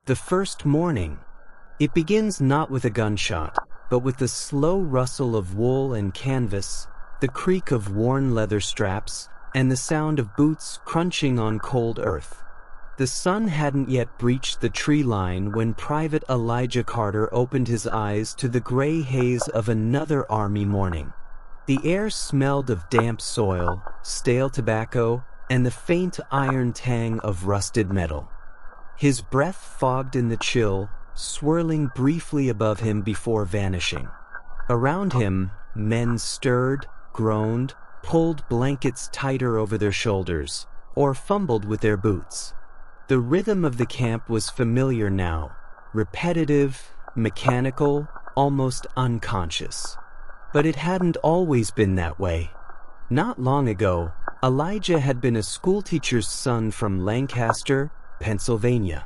The first morning. It begins not with a gunshot, but with the slow rustle of wool and canvas, the creak of worn leather straps, and the sound of boots crunching on cold earth. The sun hadn't yet breached the tree line when Private Elijah Carter opened his eyes to the gray haze of another army morning. The air smelled of damp soil, stale tobacco, and the faint iron tang of rusted metal. His breath fogged in the chill, swirling briefly above him before vanishing. Around him, men stirred, groaned, pulled blankets tighter over their shoulders, or fumbled with their boots. The rhythm of the camp was familiar now, repetitive, mechanical, almost unconscious. But it hadn't always been that way. Not long ago, Elijah had been a schoolteacher's son from Lancaster, Pennsylvania.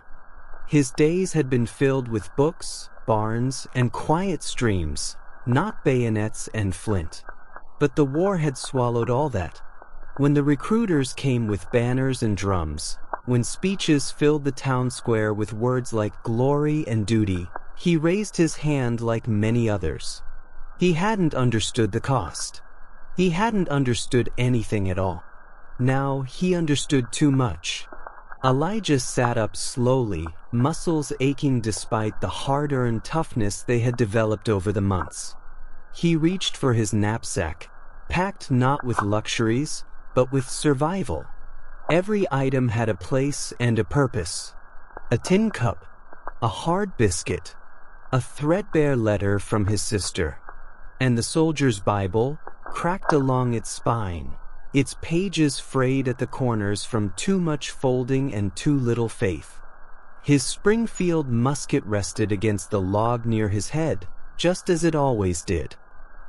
His days had been filled with books, barns, and quiet streams, not bayonets and flint. But the war had swallowed all that. When the recruiters came with banners and drums, when speeches filled the town square with words like glory and duty, he raised his hand like many others. He hadn't understood the cost. He hadn't understood anything at all. Now he understood too much. Elijah sat up slowly, muscles aching despite the hard-earned toughness they had developed over the months. He reached for his knapsack, packed not with luxuries, but with survival. Every item had a place and a purpose. A tin cup, a hard biscuit, a threadbare letter from his sister, and the soldier's Bible, cracked along its spine, its pages frayed at the corners from too much folding and too little faith. His Springfield musket rested against the log near his head, just as it always did.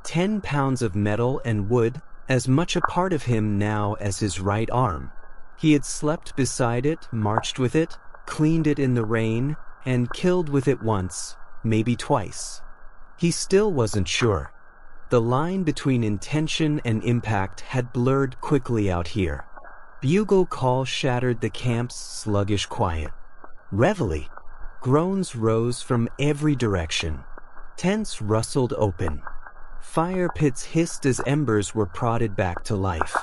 10 pounds of metal and wood, as much a part of him now as his right arm. He had slept beside it, marched with it, cleaned it in the rain, and killed with it once, maybe twice. He still wasn't sure. The line between intention and impact had blurred quickly out here. Bugle call shattered the camp's sluggish quiet. Reveille. Groans rose from every direction. Tents rustled open. Fire pits hissed as embers were prodded back to life.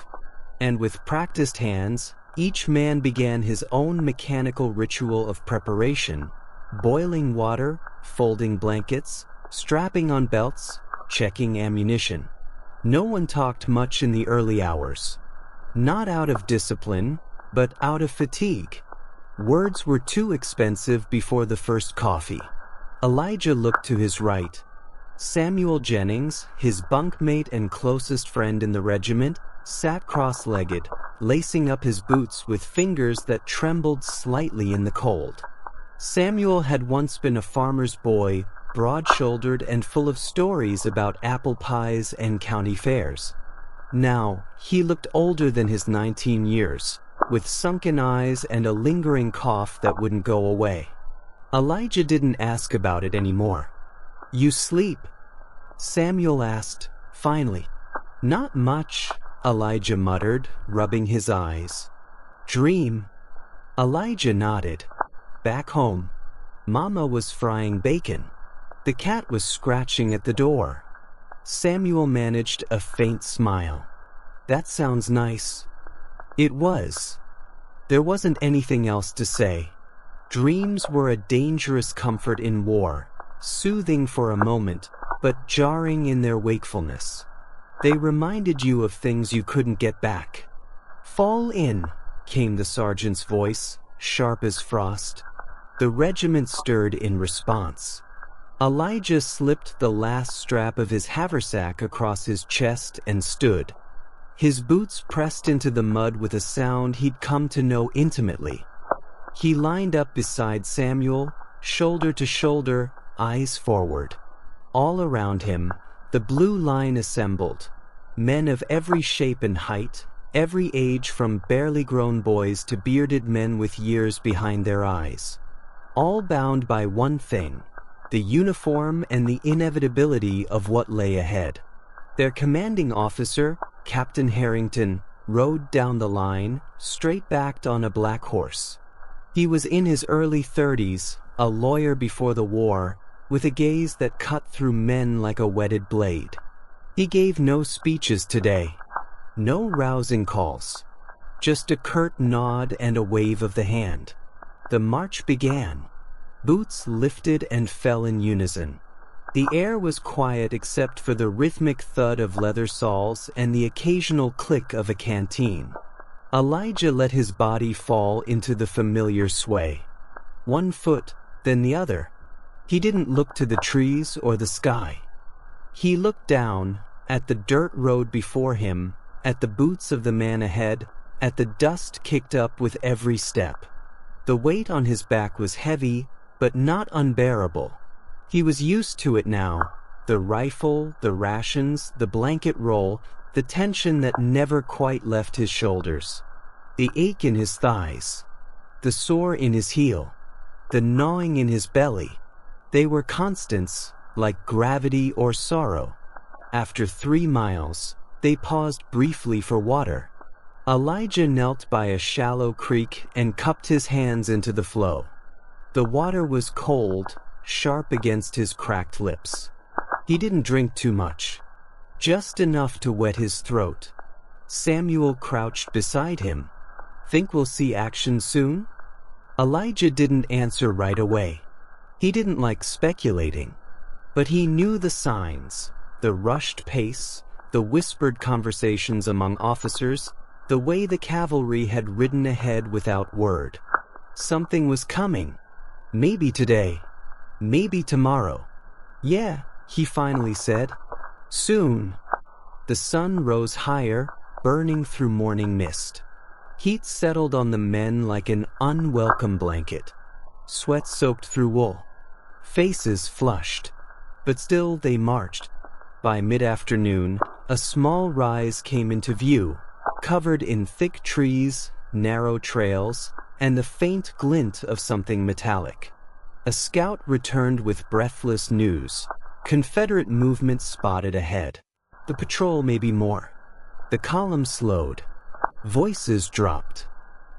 And with practiced hands, each man began his own mechanical ritual of preparation, boiling water, folding blankets, strapping on belts, checking ammunition. No one talked much in the early hours. Not out of discipline, but out of fatigue. Words were too expensive before the first coffee. Elijah looked to his right. Samuel Jennings, his bunkmate and closest friend in the regiment, sat cross-legged, lacing up his boots with fingers that trembled slightly in the cold. Samuel had once been a farmer's boy, broad-shouldered and full of stories about apple pies and county fairs. Now, he looked older than his 19 years, with sunken eyes and a lingering cough that wouldn't go away. Elijah didn't ask about it anymore. "You sleep?" Samuel asked, finally. "Not much," Elijah muttered, rubbing his eyes. "Dream?" Elijah nodded. Back home, Mama was frying bacon. The cat was scratching at the door. Samuel managed a faint smile. "That sounds nice." It was. There wasn't anything else to say. Dreams were a dangerous comfort in war, soothing for a moment, but jarring in their wakefulness. They reminded you of things you couldn't get back. "Fall in," came the sergeant's voice, sharp as frost. The regiment stirred in response. Elijah slipped the last strap of his haversack across his chest and stood. His boots pressed into the mud with a sound he'd come to know intimately. He lined up beside Samuel, shoulder to shoulder, eyes forward. All around him, the blue line assembled. Men of every shape and height, every age from barely grown boys to bearded men with years behind their eyes. All bound by one thing, the uniform and the inevitability of what lay ahead. Their commanding officer, Captain Harrington, rode down the line, straight-backed on a black horse. He was in his early 30s, a lawyer before the war, with a gaze that cut through men like a whetted blade. He gave no speeches today, no rousing calls, just a curt nod and a wave of the hand. The march began. Boots lifted and fell in unison. The air was quiet except for the rhythmic thud of leather soles and the occasional click of a canteen. Elijah let his body fall into the familiar sway. One foot, then the other. He didn't look to the trees or the sky. He looked down, at the dirt road before him, at the boots of the man ahead, at the dust kicked up with every step. The weight on his back was heavy, but not unbearable. He was used to it now. The rifle, the rations, the blanket roll, the tension that never quite left his shoulders. The ache in his thighs, the sore in his heel, the gnawing in his belly. They were constants, like gravity or sorrow. After 3 miles, they paused briefly for water. Elijah knelt by a shallow creek and cupped his hands into the flow. The water was cold, sharp against his cracked lips. He didn't drink too much, just enough to wet his throat. Samuel crouched beside him. "Think we'll see action soon?" Elijah didn't answer right away. He didn't like speculating, but he knew the signs, the rushed pace, the whispered conversations among officers, the way the cavalry had ridden ahead without word. Something was coming. Maybe today. Maybe tomorrow. "Yeah," he finally said. "Soon." The sun rose higher, burning through morning mist. Heat settled on the men like an unwelcome blanket. Sweat soaked through wool. Faces flushed. But still they marched. By mid-afternoon, a small rise came into view, covered in thick trees, narrow trails, and the faint glint of something metallic. A scout returned with breathless news. Confederate movement spotted ahead. The patrol may be more. The column slowed. Voices dropped.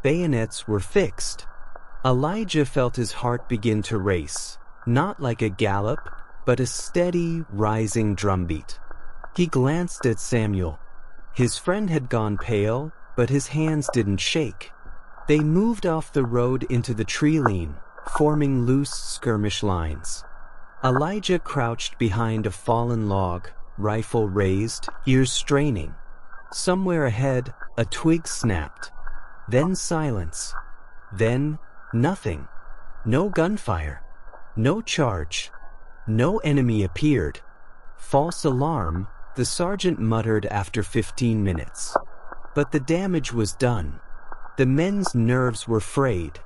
Bayonets were fixed. Elijah felt his heart begin to race, not like a gallop, but a steady, rising drumbeat. He glanced at Samuel. His friend had gone pale, but his hands didn't shake. They moved off the road into the tree line, forming loose skirmish lines. Elijah crouched behind a fallen log, rifle raised, ears straining. Somewhere ahead, a twig snapped. Then silence. Then nothing. No gunfire. No charge. No enemy appeared. "False alarm," the sergeant muttered after 15 minutes. But the damage was done. The men's nerves were frayed.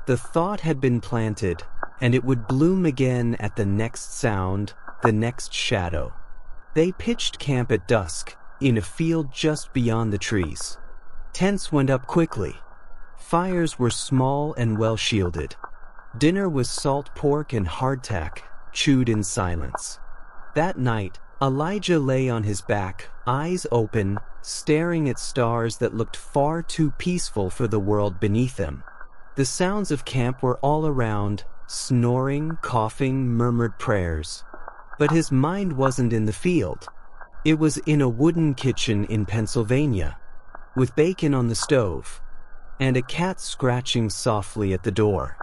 The thought had been planted, and it would bloom again at the next sound, the next shadow. They pitched camp at dusk, in a field just beyond the trees. Tents went up quickly. Fires were small and well shielded. Dinner was salt pork and hardtack, chewed in silence. That night, Elijah lay on his back, eyes open, staring at stars that looked far too peaceful for the world beneath them. The sounds of camp were all around, snoring, coughing, murmured prayers. But his mind wasn't in the field. It was in a wooden kitchen in Pennsylvania, with bacon on the stove, and a cat scratching softly at the door.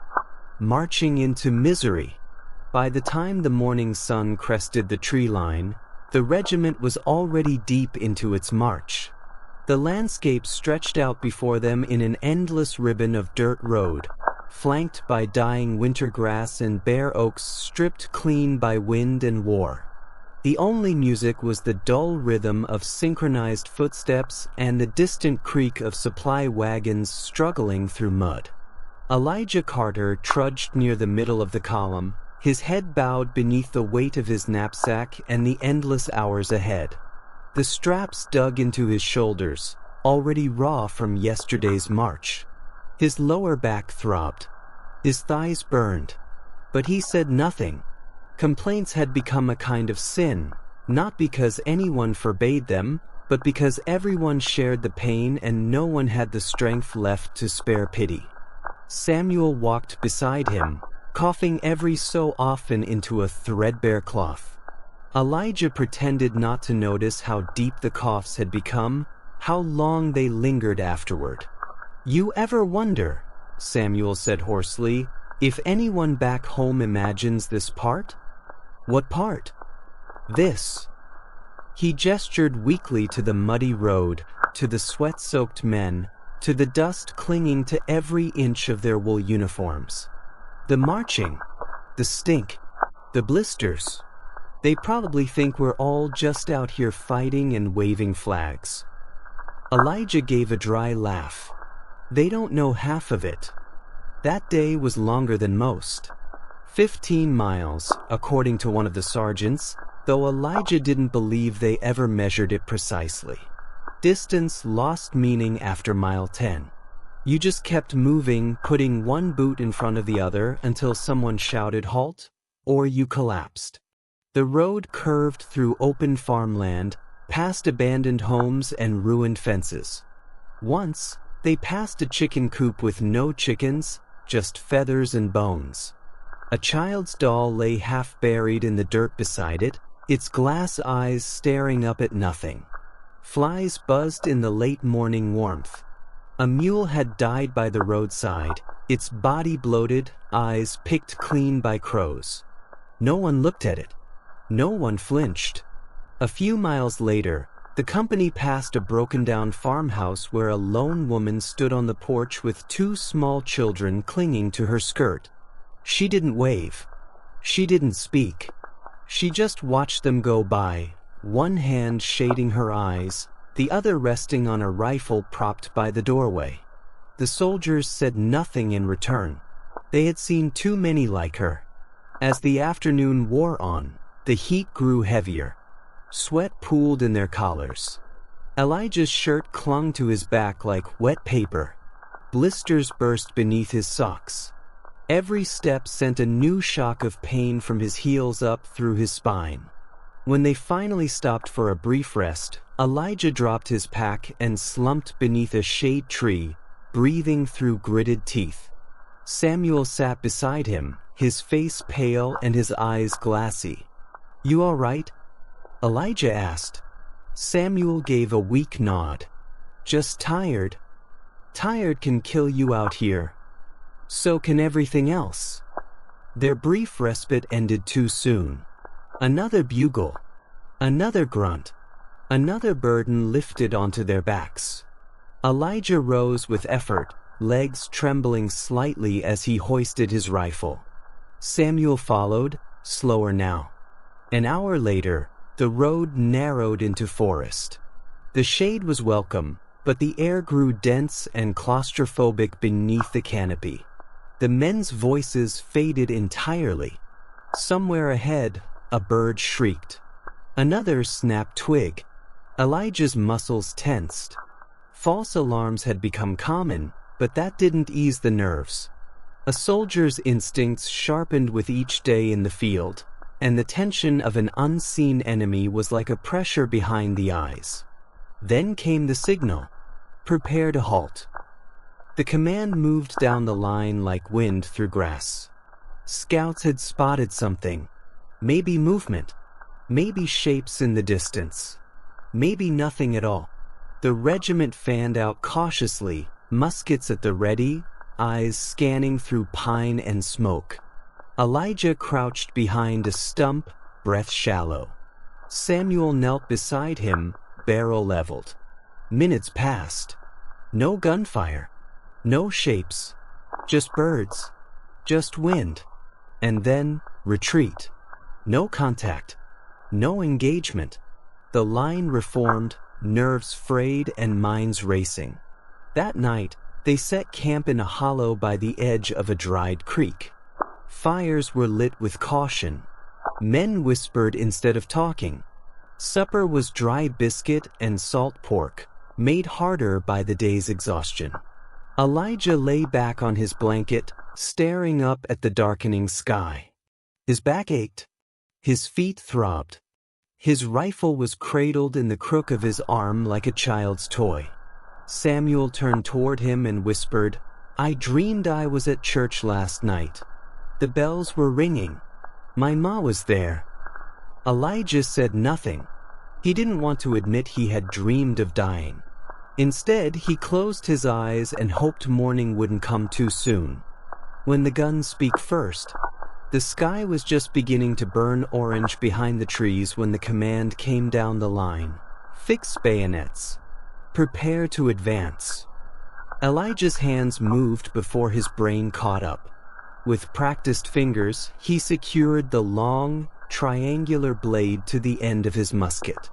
Marching into misery. By the time the morning sun crested the tree line, the regiment was already deep into its march. The landscape stretched out before them in an endless ribbon of dirt road, flanked by dying winter grass and bare oaks stripped clean by wind and war. The only music was the dull rhythm of synchronized footsteps and the distant creak of supply wagons struggling through mud. Elijah Carter trudged near the middle of the column, his head bowed beneath the weight of his knapsack and the endless hours ahead. The straps dug into his shoulders, already raw from yesterday's march. His lower back throbbed. His thighs burned. But he said nothing. Complaints had become a kind of sin, not because anyone forbade them, but because everyone shared the pain and no one had the strength left to spare pity. Samuel walked beside him, coughing every so often into a threadbare cloth. Elijah pretended not to notice how deep the coughs had become, how long they lingered afterward. "You ever wonder," Samuel said hoarsely, "if anyone back home imagines this part?" "What part?" "This." He gestured weakly to the muddy road, to the sweat-soaked men, to the dust clinging to every inch of their wool uniforms. "The marching, the stink, the blisters. They probably think we're all just out here fighting and waving flags." Elijah gave a dry laugh. "They don't know half of it. That day was longer than most. 15 miles, according to one of the sergeants, though Elijah didn't believe they ever measured it precisely. Distance lost meaning after mile 10. You just kept moving, putting one boot in front of the other until someone shouted halt, or you collapsed. The road curved through open farmland, past abandoned homes and ruined fences. Once, they passed a chicken coop with no chickens, just feathers and bones. A child's doll lay half buried in the dirt beside it, its glass eyes staring up at nothing. Flies buzzed in the late morning warmth. A mule had died by the roadside, its body bloated, eyes picked clean by crows. No one looked at it. No one flinched. A few miles later, the company passed a broken-down farmhouse where a lone woman stood on the porch with 2 small children clinging to her skirt. She didn't wave. She didn't speak. She just watched them go by, one hand shading her eyes, the other resting on a rifle propped by the doorway. The soldiers said nothing in return. They had seen too many like her. As the afternoon wore on, the heat grew heavier. Sweat pooled in their collars. Elijah's shirt clung to his back like wet paper. Blisters burst beneath his socks. Every step sent a new shock of pain from his heels up through his spine. When they finally stopped for a brief rest, Elijah dropped his pack and slumped beneath a shade tree, breathing through gritted teeth. Samuel sat beside him, his face pale and his eyes glassy. "You all right?" Elijah asked. Samuel gave a weak nod. "Just tired. Tired can kill you out here. So can everything else." Their brief respite ended too soon. Another bugle. Another grunt. Another burden lifted onto their backs. Elijah rose with effort, legs trembling slightly as he hoisted his rifle. Samuel followed, slower now. An hour later, the road narrowed into forest. The shade was welcome, but the air grew dense and claustrophobic beneath the canopy. The men's voices faded entirely. Somewhere ahead, a bird shrieked. Another snapped twig. Elijah's muscles tensed. False alarms had become common, but that didn't ease the nerves. A soldier's instincts sharpened with each day in the field, and the tension of an unseen enemy was like a pressure behind the eyes. Then came the signal. Prepare to halt. The command moved down the line like wind through grass. Scouts had spotted something. Maybe movement. Maybe shapes in the distance. Maybe nothing at all. The regiment fanned out cautiously, muskets at the ready, eyes scanning through pine and smoke. Elijah crouched behind a stump, breath shallow. Samuel knelt beside him, barrel leveled. Minutes passed. No gunfire. No shapes. Just birds. Just wind. And then, retreat. No contact. No engagement. The line reformed, nerves frayed and minds racing. That night, they set camp in a hollow by the edge of a dried creek. Fires were lit with caution. Men whispered instead of talking. Supper was dry biscuit and salt pork, made harder by the day's exhaustion. Elijah lay back on his blanket, staring up at the darkening sky. His back ached. His feet throbbed. His rifle was cradled in the crook of his arm like a child's toy. Samuel turned toward him and whispered, "I dreamed I was at church last night. The bells were ringing. My ma was there. Elijah said nothing. He didn't want to admit he had dreamed of dying. Instead, he closed his eyes and hoped morning wouldn't come too soon. When the guns speak first, the sky was just beginning to burn orange behind the trees when the command came down the line. Fix bayonets. Prepare to advance. Elijah's hands moved before his brain caught up. With practiced fingers, he secured the long, triangular blade to the end of his musket.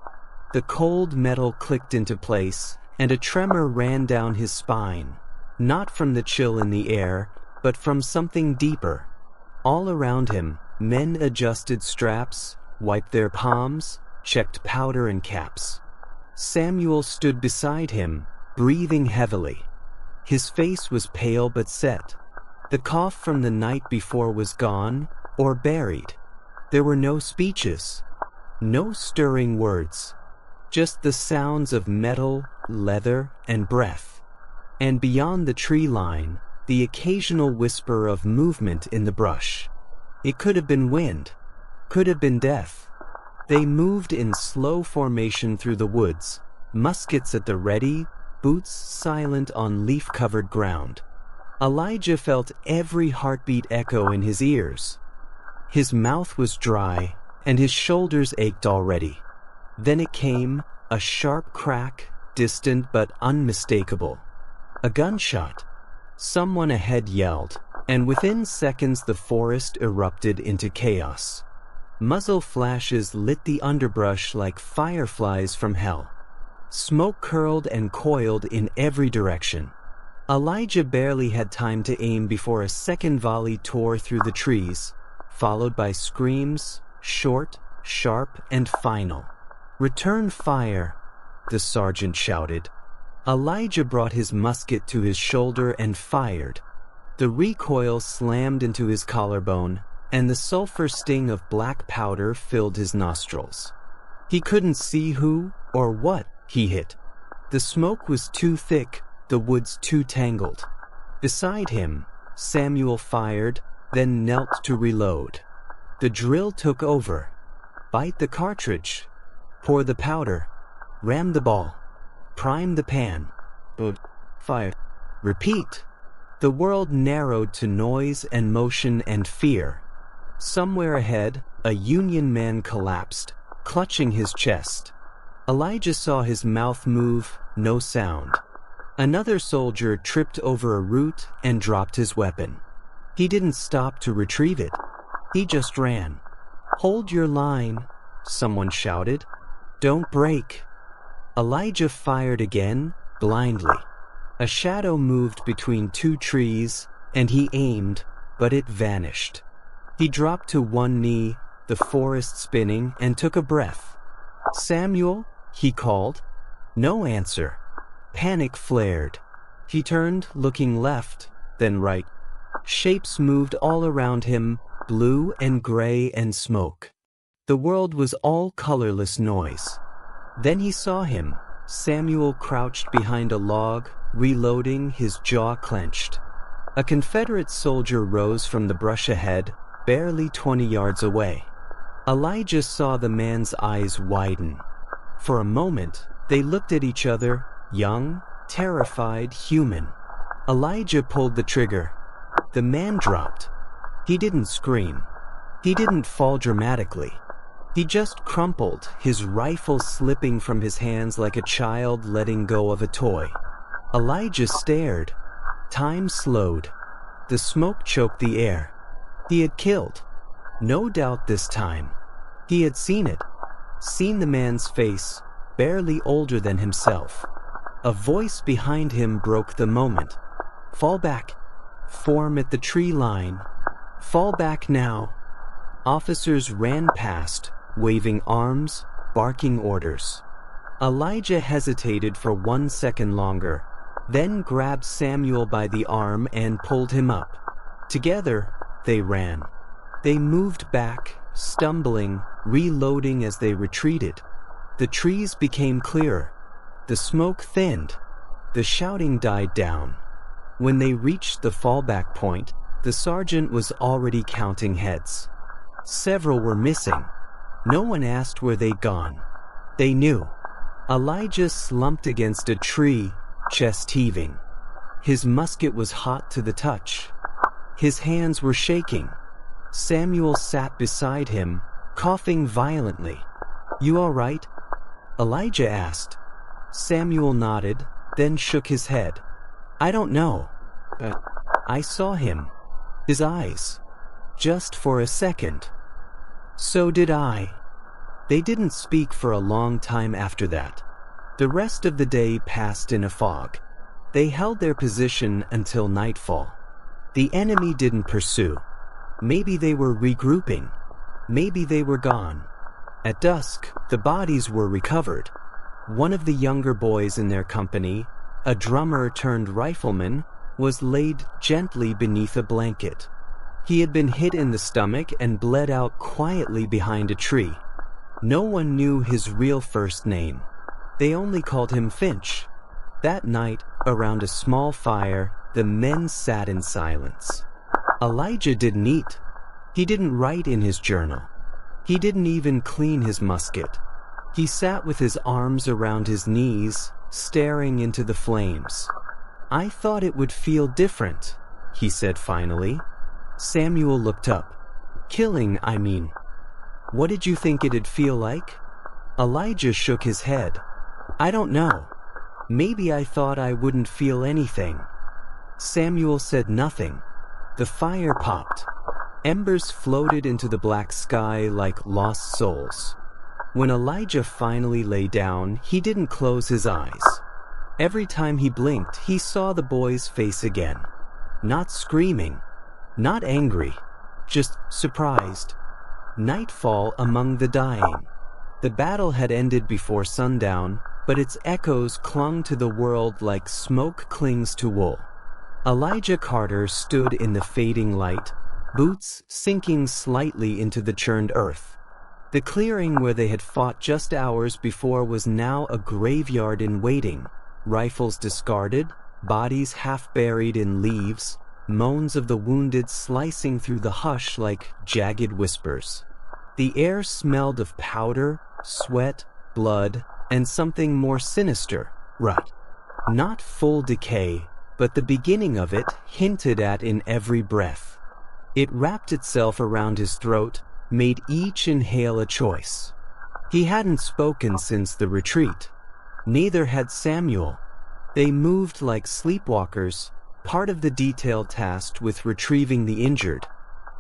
The cold metal clicked into place, and a tremor ran down his spine, not from the chill in the air, but from something deeper. All around him, men adjusted straps, wiped their palms, checked powder and caps. Samuel stood beside him, breathing heavily. His face was pale but set. The cough from the night before was gone, or buried. There were no speeches, no stirring words, just the sounds of metal, leather, and breath. And beyond the tree line, the occasional whisper of movement in the brush. It could have been wind, could have been death. They moved in slow formation through the woods, muskets at the ready, boots silent on leaf-covered ground. Elijah felt every heartbeat echo in his ears. His mouth was dry, and his shoulders ached already. Then it came, a sharp crack, distant but unmistakable. A gunshot. Someone ahead yelled, and within seconds the forest erupted into chaos. Muzzle flashes lit the underbrush like fireflies from hell. Smoke curled and coiled in every direction. Elijah barely had time to aim before a second volley tore through the trees, followed by screams, short, sharp, and final. "Return fire," the sergeant shouted. Elijah brought his musket to his shoulder and fired. The recoil slammed into his collarbone, and the sulfur sting of black powder filled his nostrils. He couldn't see who or what he hit. The smoke was too thick, the woods too tangled. Beside him, Samuel fired, then knelt to reload. The drill took over. Bite the cartridge. Pour the powder. Ram the ball. Prime the pan. Fire. Repeat. The world narrowed to noise and motion and fear. Somewhere ahead, a Union man collapsed, clutching his chest. Elijah saw his mouth move, no sound. Another soldier tripped over a root and dropped his weapon. He didn't stop to retrieve it. He just ran. "Hold your line," someone shouted. "Don't break." Elijah fired again, blindly. A shadow moved between two trees, and he aimed, but it vanished. He dropped to one knee, the forest spinning, and took a breath. "Samuel?" he called. No answer. Panic flared. He turned, looking left, then right. Shapes moved all around him, blue and gray and smoke. The world was all colorless noise. Then he saw him, Samuel crouched behind a log, reloading, his jaw clenched. A Confederate soldier rose from the brush ahead, barely 20 yards away. Elijah saw the man's eyes widen. For a moment, they looked at each other, young, terrified, human. Elijah pulled the trigger. The man dropped. He didn't scream. He didn't fall dramatically. He just crumpled, his rifle slipping from his hands like a child letting go of a toy. Elijah stared. Time slowed. The smoke choked the air. He had killed. No doubt this time. He had seen it. Seen the man's face, barely older than himself. A voice behind him broke the moment. "Fall back. Form at the tree line. Fall back now." Officers ran past, waving arms, barking orders. Elijah hesitated for 1 second longer, then grabbed Samuel by the arm and pulled him up. Together, they ran. They moved back, stumbling, reloading as they retreated. The trees became clearer. The smoke thinned. The shouting died down. When they reached the fallback point, The sergeant was already counting heads. Several were missing. No one asked where they'd gone. They knew. Elijah slumped against a tree, chest heaving. His musket was hot to the touch. His hands were shaking. Samuel sat beside him, coughing violently. "You all right?" Elijah asked. Samuel nodded, then shook his head. "I don't know. I saw him. His eyes. Just for a second." "So did I." They didn't speak for a long time after that. The rest of the day passed in a fog. They held their position until nightfall. The enemy didn't pursue. Maybe they were regrouping. Maybe they were gone. At dusk, the bodies were recovered. One of the younger boys in their company, a drummer turned rifleman, was laid gently beneath a blanket. He had been hit in the stomach and bled out quietly behind a tree. No one knew his real first name. They only called him Finch. That night, around a small fire, the men sat in silence. Elijah didn't eat. He didn't write in his journal. He didn't even clean his musket. He sat with his arms around his knees, staring into the flames. "I thought it would feel different," he said finally. Samuel looked up. "Killing, I mean. What did you think it'd feel like?" Elijah shook his head. "I don't know. Maybe I thought I wouldn't feel anything." Samuel said nothing. The fire popped. Embers floated into the black sky like lost souls. When Elijah finally lay down, he didn't close his eyes. Every time he blinked, he saw the boy's face again. Not screaming, not angry, just surprised. Nightfall among the dying. The battle had ended before sundown, but its echoes clung to the world like smoke clings to wool. Elijah Carter stood in the fading light, boots sinking slightly into the churned earth. The clearing where they had fought just hours before was now a graveyard in waiting, rifles discarded, bodies half buried in leaves, moans of the wounded slicing through the hush like jagged whispers. The air smelled of powder, sweat, blood, and something more sinister, rot. Not full decay, but the beginning of it hinted at in every breath. It wrapped itself around his throat, made each inhale a choice. He hadn't spoken since the retreat. Neither had Samuel. They moved like sleepwalkers, part of the detail tasked with retrieving the injured.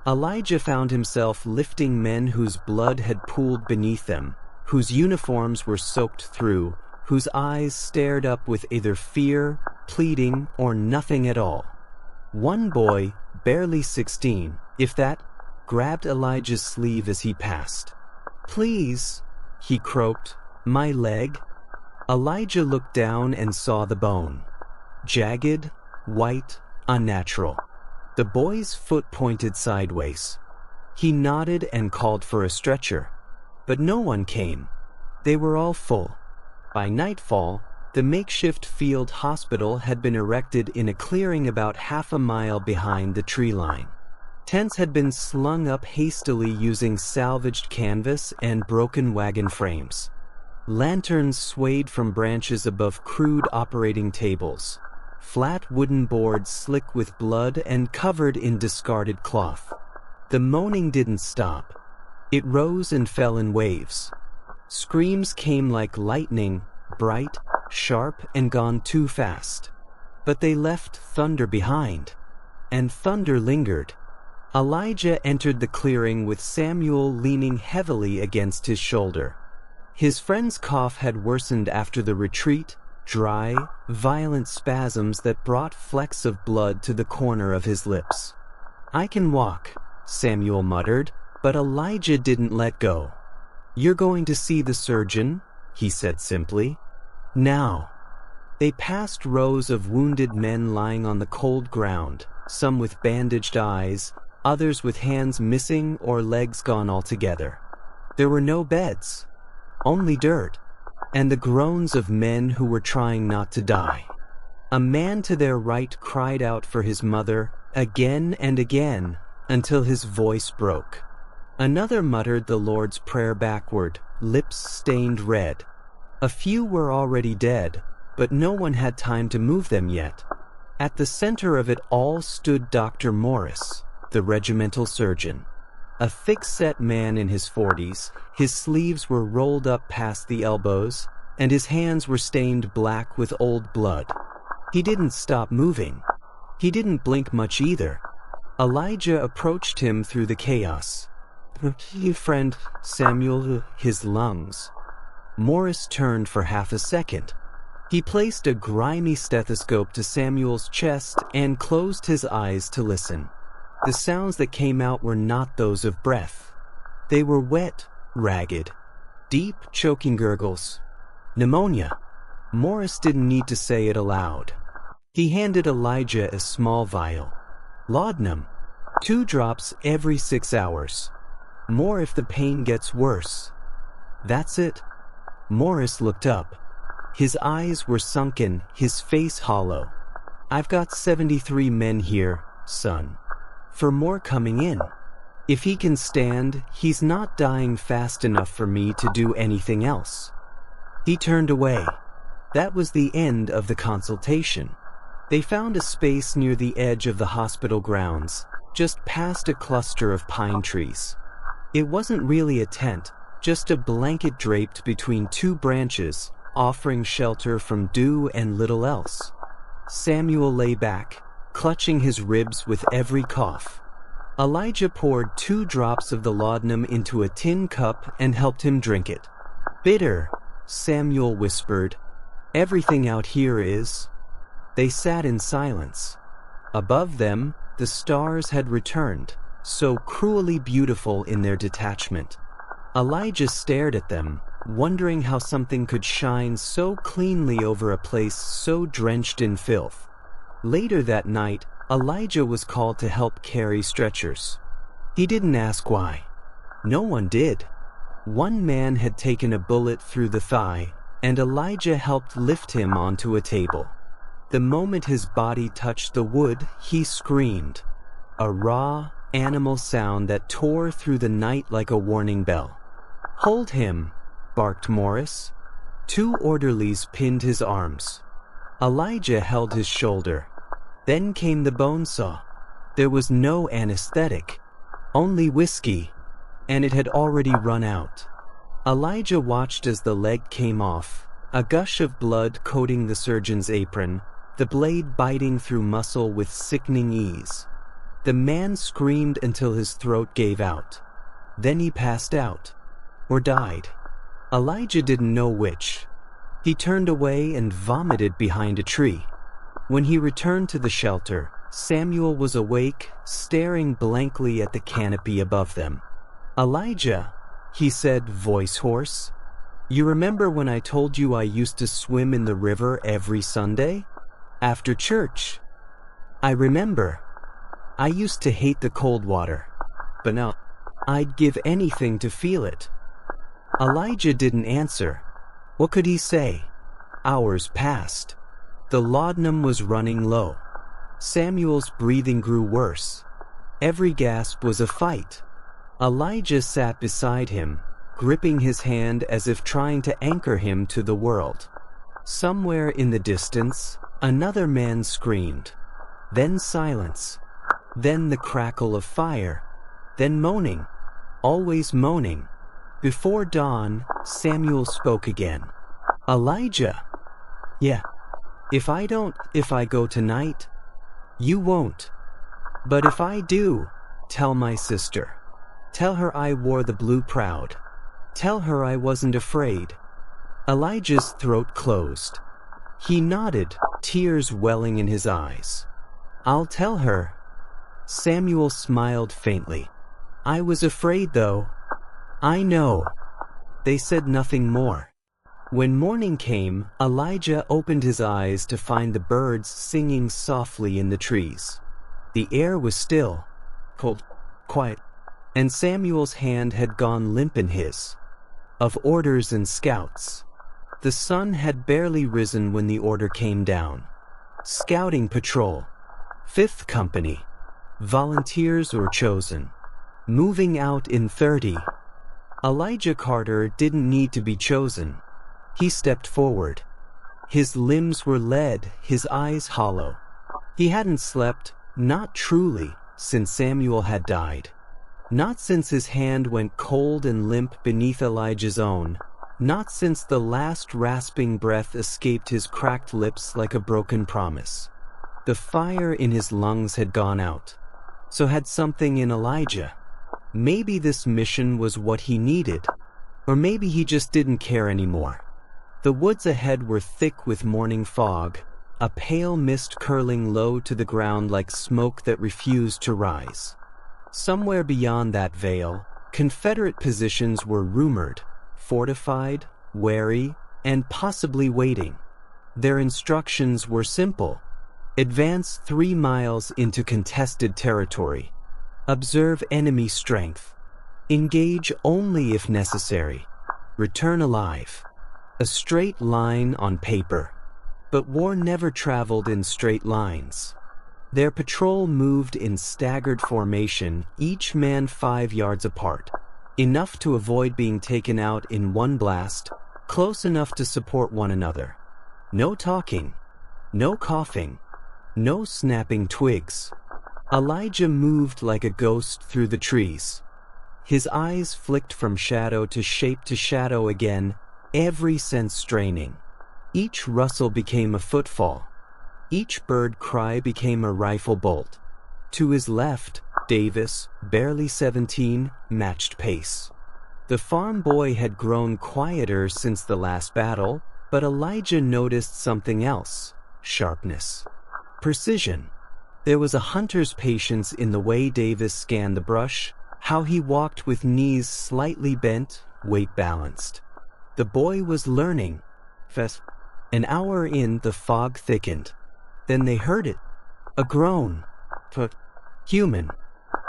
Elijah found himself lifting men whose blood had pooled beneath them, whose uniforms were soaked through, whose eyes stared up with either fear, pleading, or nothing at all. One boy, barely 16, if that, grabbed Elijah's sleeve as he passed. "Please," he croaked, "my leg." Elijah looked down and saw the bone. Jagged, white, unnatural. The boy's foot pointed sideways. He nodded and called for a stretcher. But no one came. They were all full. By nightfall, the makeshift field hospital had been erected in a clearing about half a mile behind the tree line. Tents had been slung up hastily using salvaged canvas and broken wagon frames. Lanterns swayed from branches above crude operating tables. Flat wooden boards slick with blood and covered in discarded cloth. The moaning didn't stop. It rose and fell in waves. Screams came like lightning, bright, sharp, and gone too fast. But they left thunder behind. And thunder lingered. Elijah entered the clearing with Samuel leaning heavily against his shoulder. His friend's cough had worsened after the retreat, dry, violent spasms that brought flecks of blood to the corner of his lips. "I can walk," Samuel muttered, but Elijah didn't let go. "You're going to see the surgeon," he said simply. "Now." They passed rows of wounded men lying on the cold ground, some with bandaged eyes, others with hands missing or legs gone altogether. There were no beds, only dirt, and the groans of men who were trying not to die. A man to their right cried out for his mother, again and again, until his voice broke. Another muttered the Lord's Prayer backward, lips stained red. A few were already dead, but no one had time to move them yet. At the center of it all stood Dr. Morris, the regimental surgeon. A thick-set man in his 40s, his sleeves were rolled up past the elbows, and his hands were stained black with old blood. He didn't stop moving. He didn't blink much either. Elijah approached him through the chaos. "You friend, Samuel," his lungs. Morris turned for half a second. He placed a grimy stethoscope to Samuel's chest and closed his eyes to listen. The sounds that came out were not those of breath. They were wet, ragged, deep, choking gurgles. Pneumonia. Morris didn't need to say it aloud. He handed Elijah a small vial. Laudanum. 2 drops every 6 hours. More if the pain gets worse. That's it. Morris looked up. His eyes were sunken, his face hollow. "I've got 73 men here, son. For more coming in. If he can stand, he's not dying fast enough for me to do anything else." He turned away. That was the end of the consultation. They found a space near the edge of the hospital grounds, just past a cluster of pine trees. It wasn't really a tent, just a blanket draped between 2 branches, offering shelter from dew and little else. Samuel lay back, clutching his ribs with every cough. Elijah poured 2 drops of the laudanum into a tin cup and helped him drink it. "Bitter," Samuel whispered. "Everything out here is." They sat in silence. Above them, the stars had returned, so cruelly beautiful in their detachment. Elijah stared at them, wondering how something could shine so cleanly over a place so drenched in filth. Later that night, Elijah was called to help carry stretchers. He didn't ask why. No one did. One man had taken a bullet through the thigh, and Elijah helped lift him onto a table. The moment his body touched the wood, he screamed. A raw, animal sound that tore through the night like a warning bell. "Hold him," barked Morris. 2 orderlies pinned his arms. Elijah held his shoulder. Then came the bone saw. There was no anesthetic, only whiskey, and it had already run out. Elijah watched as the leg came off, a gush of blood coating the surgeon's apron, the blade biting through muscle with sickening ease. The man screamed until his throat gave out. Then he passed out, or died. Elijah didn't know which. He turned away and vomited behind a tree. When he returned to the shelter, Samuel was awake, staring blankly at the canopy above them. "Elijah," he said, voice hoarse, "you remember when I told you I used to swim in the river every Sunday? After church?" "I remember. I used to hate the cold water. But now, I'd give anything to feel it." Elijah didn't answer. What could he say? Hours passed. The laudanum was running low. Samuel's breathing grew worse. Every gasp was a fight. Elijah sat beside him, gripping his hand as if trying to anchor him to the world. Somewhere in the distance, another man screamed. Then silence. Then the crackle of fire. Then moaning. Always moaning. Before dawn, Samuel spoke again. "Elijah." "Yeah. If I go tonight, you won't. But if I do, tell my sister. Tell her I wore the blue proud. Tell her I wasn't afraid." Elijah's throat closed. He nodded, tears welling in his eyes. "I'll tell her." Samuel smiled faintly. "I was afraid, though." "I know." They said nothing more. When morning came, Elijah opened his eyes to find the birds singing softly in the trees. The air was still, cold, quiet, and Samuel's hand had gone limp in his. Of orders and scouts. The sun had barely risen when the order came down. Scouting patrol. 5th Company. volunteers or chosen. Moving out in 30. Elijah Carter didn't need to be chosen. He stepped forward. His limbs were lead, his eyes hollow. He hadn't slept, not truly, since Samuel had died. Not since his hand went cold and limp beneath Elijah's own. Not since the last rasping breath escaped his cracked lips like a broken promise. The fire in his lungs had gone out. So had something in Elijah. Maybe this mission was what he needed. Or maybe he just didn't care anymore. The woods ahead were thick with morning fog, a pale mist curling low to the ground like smoke that refused to rise. Somewhere beyond that veil, Confederate positions were rumored, fortified, wary, and possibly waiting. Their instructions were simple. Advance 3 miles into contested territory. Observe enemy strength. Engage only if necessary. Return alive. A straight line on paper. But war never traveled in straight lines. Their patrol moved in staggered formation, each man 5 yards apart. Enough to avoid being taken out in one blast, close enough to support one another. No talking. No coughing. No snapping twigs. Elijah moved like a ghost through the trees. His eyes flicked from shadow to shadow again, every sense straining. Each rustle became a footfall. Each bird cry became a rifle bolt. To his left, Davis, barely 17, matched pace. The farm boy had grown quieter since the last battle, but Elijah noticed something else: sharpness. Precision. There was a hunter's patience in the way Davis scanned the brush, how he walked with knees slightly bent, weight balanced. The boy was learning. An hour in, the fog thickened. Then they heard it. A groan. Human.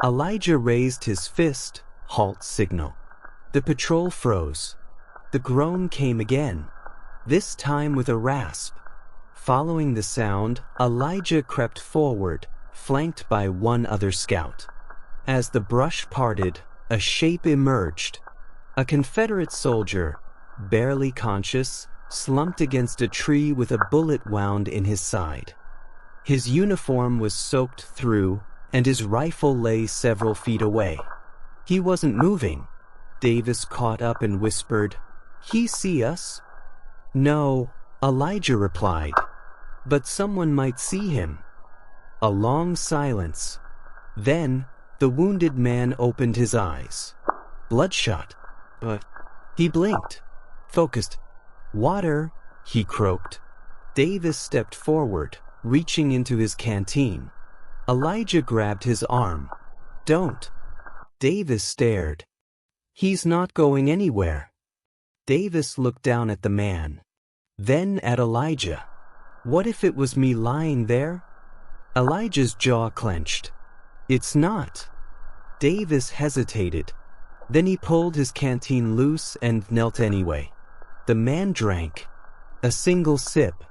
Elijah raised his fist, halt signal. The patrol froze. The groan came again, this time with a rasp. Following the sound, Elijah crept forward, flanked by one other scout. As the brush parted, a shape emerged. A Confederate soldier, barely conscious, slumped against a tree with a bullet wound in his side. His uniform was soaked through, and his rifle lay several feet away. He wasn't moving. Davis caught up and whispered, "He see us?" "No," Elijah replied, "but someone might see him." A long silence. Then, the wounded man opened his eyes. Bloodshot. But he blinked. Focused. "Water," he croaked. Davis stepped forward, reaching into his canteen. Elijah grabbed his arm. "Don't." Davis stared. "He's not going anywhere." Davis looked down at the man. Then at Elijah. "What if it was me lying there?" Elijah's jaw clenched. "It's not." Davis hesitated. Then he pulled his canteen loose and knelt anyway. The man drank. A single sip.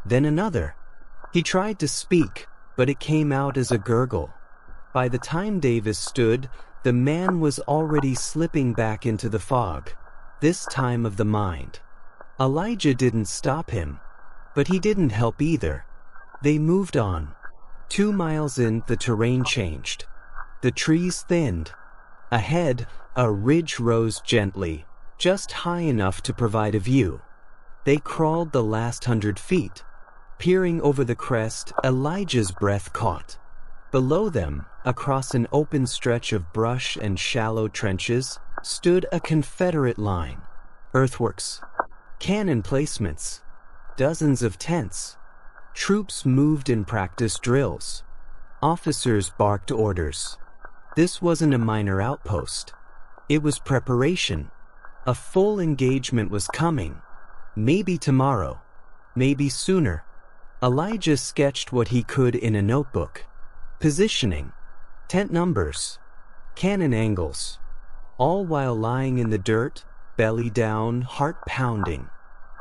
Then another. He tried to speak, but it came out as a gurgle. By the time Davis stood, the man was already slipping back into the fog, this time of the mind. Elijah didn't stop him, but he didn't help either. They moved on. 2 miles in, the terrain changed. The trees thinned. Ahead, a ridge rose gently, just high enough to provide a view. They crawled the last 100 feet. Peering over the crest, Elijah's breath caught. Below them, across an open stretch of brush and shallow trenches, stood a Confederate line. Earthworks. Cannon placements. Dozens of tents. Troops moved in practice drills. Officers barked orders. This wasn't a minor outpost. It was preparation. A full engagement was coming. Maybe tomorrow. Maybe sooner. Elijah sketched what he could in a notebook. Positioning. Tent numbers. Cannon angles. All while lying in the dirt, belly down, heart pounding.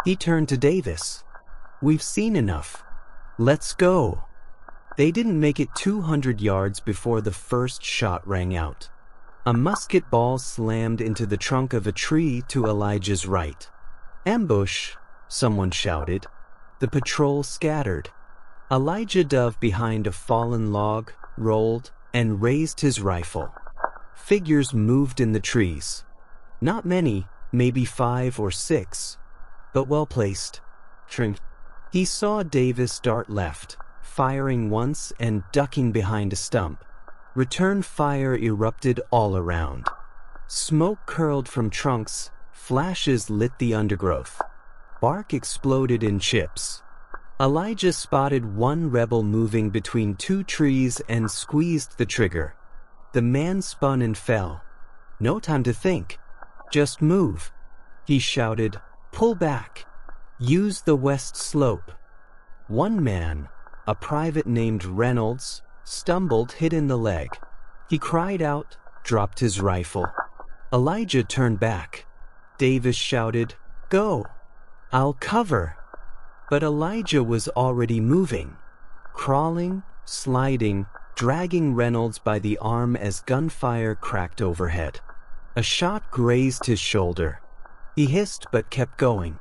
He turned to Davis. "We've seen enough. Let's go." They didn't make it 200 yards before the first shot rang out. A musket ball slammed into the trunk of a tree to Elijah's right. "Ambush!" someone shouted. The patrol scattered. Elijah dove behind a fallen log, rolled, and raised his rifle. Figures moved in the trees. Not many, maybe 5 or 6, but well placed. He saw Davis dart left, firing once and ducking behind a stump. Return fire erupted all around. Smoke curled from trunks, flashes lit the undergrowth. Bark exploded in chips. Elijah spotted one rebel moving between 2 trees and squeezed the trigger. The man spun and fell. "No time to think. Just move." He shouted, "Pull back. Use the west slope." One man, a private named Reynolds, stumbled, hit in the leg. He cried out, dropped his rifle. Elijah turned back. Davis shouted, "Go. I'll cover." But Elijah was already moving, crawling, sliding, dragging Reynolds by the arm as gunfire cracked overhead. A shot grazed his shoulder. He hissed but kept going.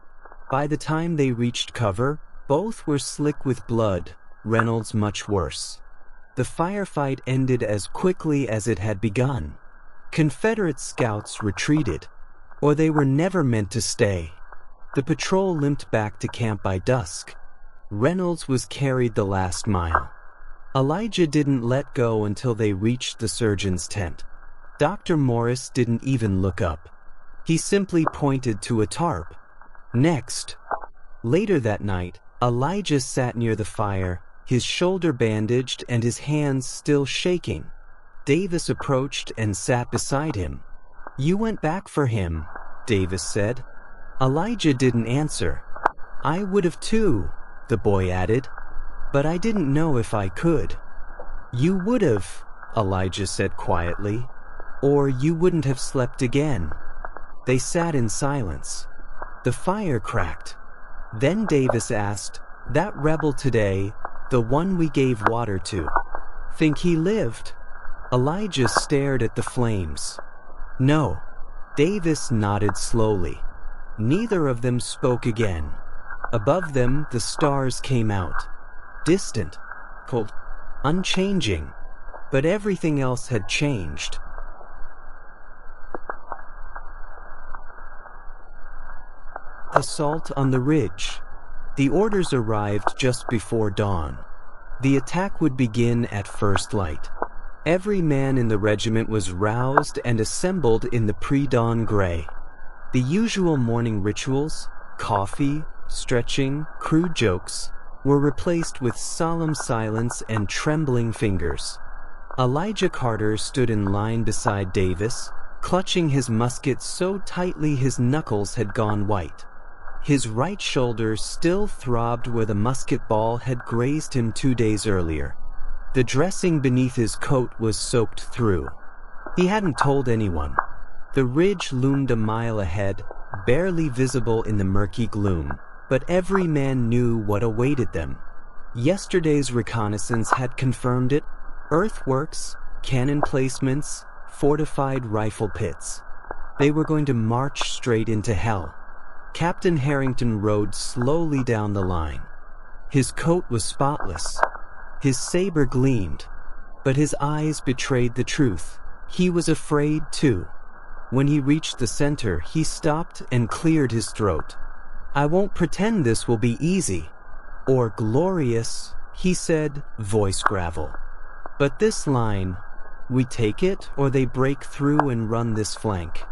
By the time they reached cover, both were slick with blood, Reynolds much worse. The firefight ended as quickly as it had begun. Confederate scouts retreated, or they were never meant to stay. The patrol limped back to camp by dusk. Reynolds was carried the last mile. Elijah didn't let go until they reached the surgeon's tent. Dr. Morris didn't even look up. He simply pointed to a tarp. Next. Later that night, Elijah sat near the fire, his shoulder bandaged and his hands still shaking. Davis approached and sat beside him. "You went back for him," Davis said. Elijah didn't answer. "I would have too," the boy added, "but I didn't know if I could." "You would have," Elijah said quietly, "or you wouldn't have slept again." They sat in silence. The fire cracked. Then Davis asked, "That rebel today, the one we gave water to, think he lived?" Elijah stared at the flames. "No." Davis nodded slowly. Neither of them spoke again. Above them, the stars came out. Distant, cold, unchanging. But everything else had changed. Assault on the ridge. The orders arrived just before dawn. The attack would begin at first light. Every man in the regiment was roused and assembled in the pre-dawn gray. The usual morning rituals, coffee, stretching, crude jokes, were replaced with solemn silence and trembling fingers. Elijah Carter stood in line beside Davis, clutching his musket so tightly his knuckles had gone white. His right shoulder still throbbed where the musket ball had grazed him 2 days earlier. The dressing beneath his coat was soaked through. He hadn't told anyone. The ridge loomed a mile ahead, barely visible in the murky gloom, but every man knew what awaited them. Yesterday's reconnaissance had confirmed it: earthworks, cannon placements, fortified rifle pits. They were going to march straight into hell. Captain Harrington rode slowly down the line. His coat was spotless. His saber gleamed, but his eyes betrayed the truth. He was afraid too. When he reached the center, he stopped and cleared his throat. "I won't pretend this will be easy or glorious," he said, voice gravel. "But this line, we take it or they break through and run this flank.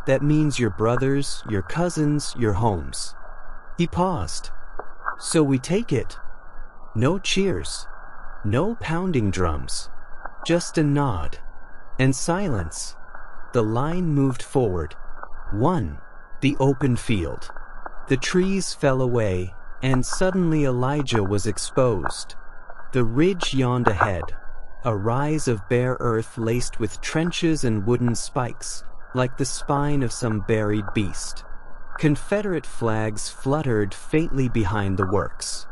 That means your brothers, your cousins, your homes." He paused. "So we take it." No cheers. No pounding drums. Just a nod. And silence. The line moved forward. 1. The open field. The trees fell away, and suddenly Elijah was exposed. The ridge yawned ahead, a rise of bare earth laced with trenches and wooden spikes, like the spine of some buried beast. Confederate flags fluttered faintly behind the works.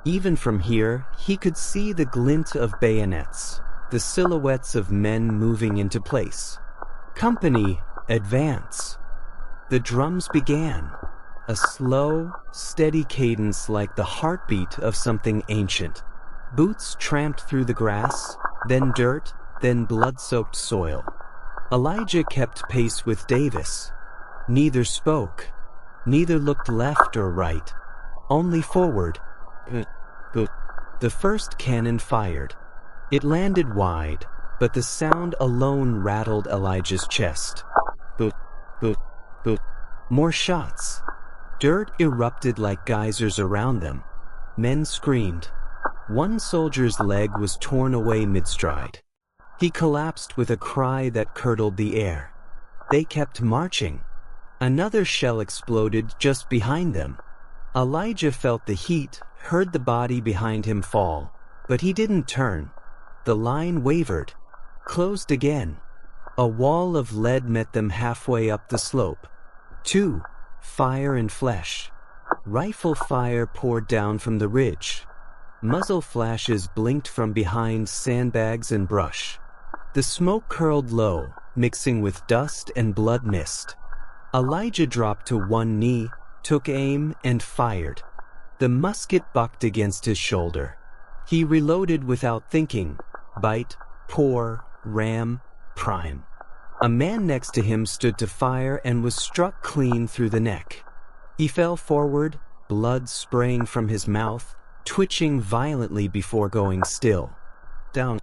Even from here, he could see the glint of bayonets, the silhouettes of men moving into place. Company, advance. The drums began, a slow, steady cadence like the heartbeat of something ancient. Boots tramped through the grass, then dirt, then blood-soaked soil. Elijah kept pace with Davis. Neither spoke. Neither looked left or right. Only forward. The first cannon fired. It landed wide, but the sound alone rattled Elijah's chest. More shots. Dirt erupted like geysers around them. Men screamed. One soldier's leg was torn away mid-stride. He collapsed with a cry that curdled the air. They kept marching. Another shell exploded just behind them. Elijah felt the heat, heard the body behind him fall, but he didn't turn. The line wavered, closed again. A wall of lead met them halfway up the slope. 2. Fire and flesh. Rifle fire poured down from the ridge. Muzzle flashes blinked from behind sandbags and brush. The smoke curled low, mixing with dust and blood mist. Elijah dropped to one knee, took aim, and fired. The musket bucked against his shoulder. He reloaded without thinking. Bite, pour, ram, prime. A man next to him stood to fire and was struck clean through the neck. He fell forward, blood spraying from his mouth, twitching violently before going still. Down.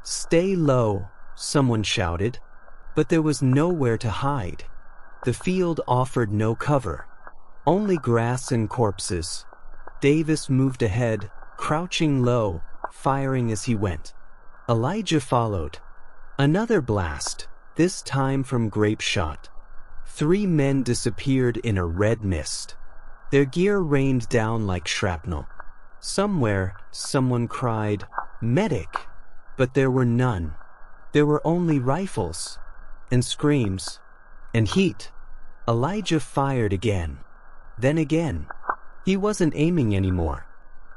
Stay low, someone shouted. But there was nowhere to hide. The field offered no cover. Only grass and corpses. Davis moved ahead, crouching low, firing as he went. Elijah followed. Another blast, this time from grape shot. 3 men disappeared in a red mist. Their gear rained down like shrapnel. Somewhere, someone cried, "Medic!" But there were none. There were only rifles, and screams, and heat. Elijah fired again. Then again. He wasn't aiming anymore.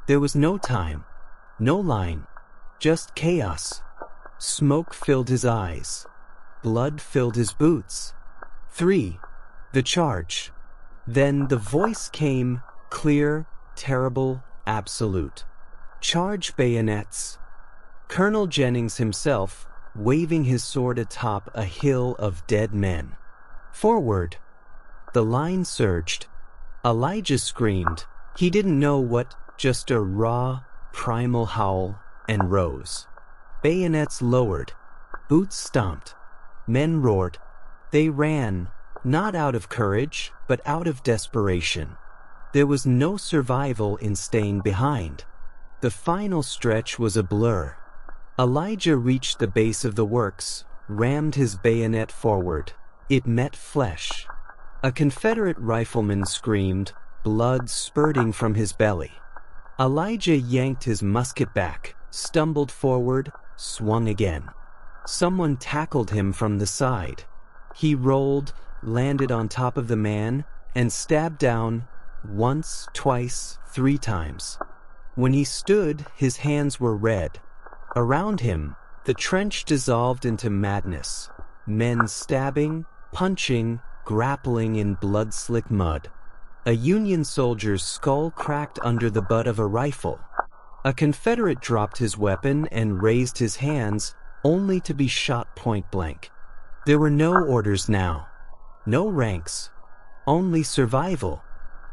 There was no time, no line, just chaos. Smoke filled his eyes. Blood filled his boots. 3. The charge. Then the voice came, clear, terrible, absolute. Charge bayonets. Colonel Jennings himself, waving his sword atop a hill of dead men. Forward. The line surged. Elijah screamed. He didn't know what, just a raw, primal howl, and rose. Bayonets lowered. Boots stomped. Men roared. They ran, not out of courage, but out of desperation. There was no survival in staying behind. The final stretch was a blur. Elijah reached the base of the works, rammed his bayonet forward. It met flesh. A Confederate rifleman screamed, blood spurting from his belly. Elijah yanked his musket back, stumbled forward, swung again. Someone tackled him from the side. He rolled, landed on top of the man, and stabbed down, once, twice, 3 times. When he stood, his hands were red. Around him, the trench dissolved into madness. Men stabbing, punching, grappling in blood-slick mud. A Union soldier's skull cracked under the butt of a rifle. A Confederate dropped his weapon and raised his hands, only to be shot point-blank. There were no orders now. No ranks. Only survival.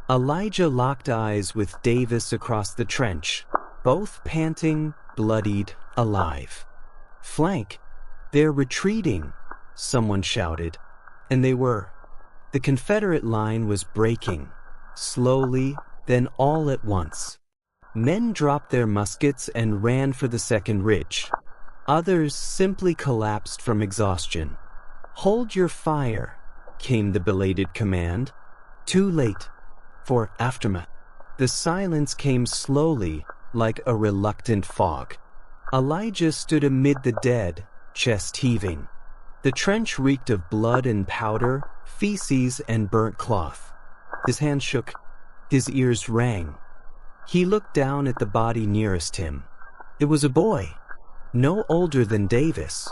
Elijah locked eyes with Davis across the trench, both panting, bloodied, alive. "Flank! They're retreating!" someone shouted. And they were. The Confederate line was breaking, slowly, then all at once. Men dropped their muskets and ran for the second ridge. Others simply collapsed from exhaustion. "Hold your fire," came the belated command. Too late. For aftermath. The silence came slowly, like a reluctant fog. Elijah stood amid the dead, chest heaving. The trench reeked of blood and powder, feces and burnt cloth. His hands shook. His ears rang. He looked down at the body nearest him. It was a boy, no older than Davis.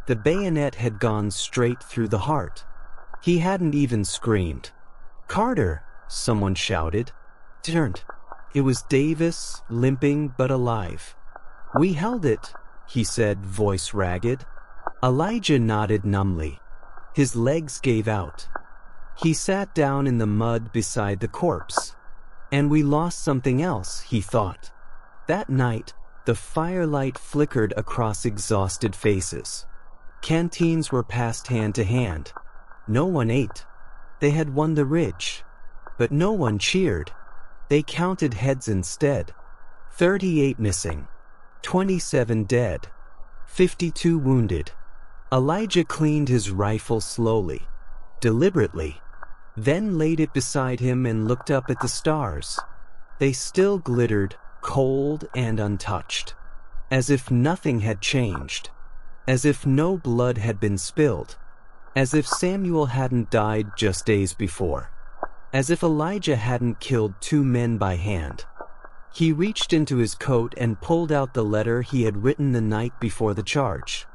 The bayonet had gone straight through the heart. He hadn't even screamed. "Carter!" someone shouted. Turned. It was Davis, limping but alive. "We held it," he said, voice ragged. Elijah nodded numbly. His legs gave out. He sat down in the mud beside the corpse. And we lost something else, he thought. That night, the firelight flickered across exhausted faces. Canteens were passed hand to hand. No one ate. They had won the ridge. But no one cheered. They counted heads instead. 38 missing. 27 dead. 52 wounded. Elijah cleaned his rifle slowly, deliberately, then laid it beside him and looked up at the stars. They still glittered, cold and untouched, as if nothing had changed, as if no blood had been spilled, as if Samuel hadn't died just days before, as if Elijah hadn't killed 2 men by hand. He reached into his coat and pulled out the letter he had written the night before the charge.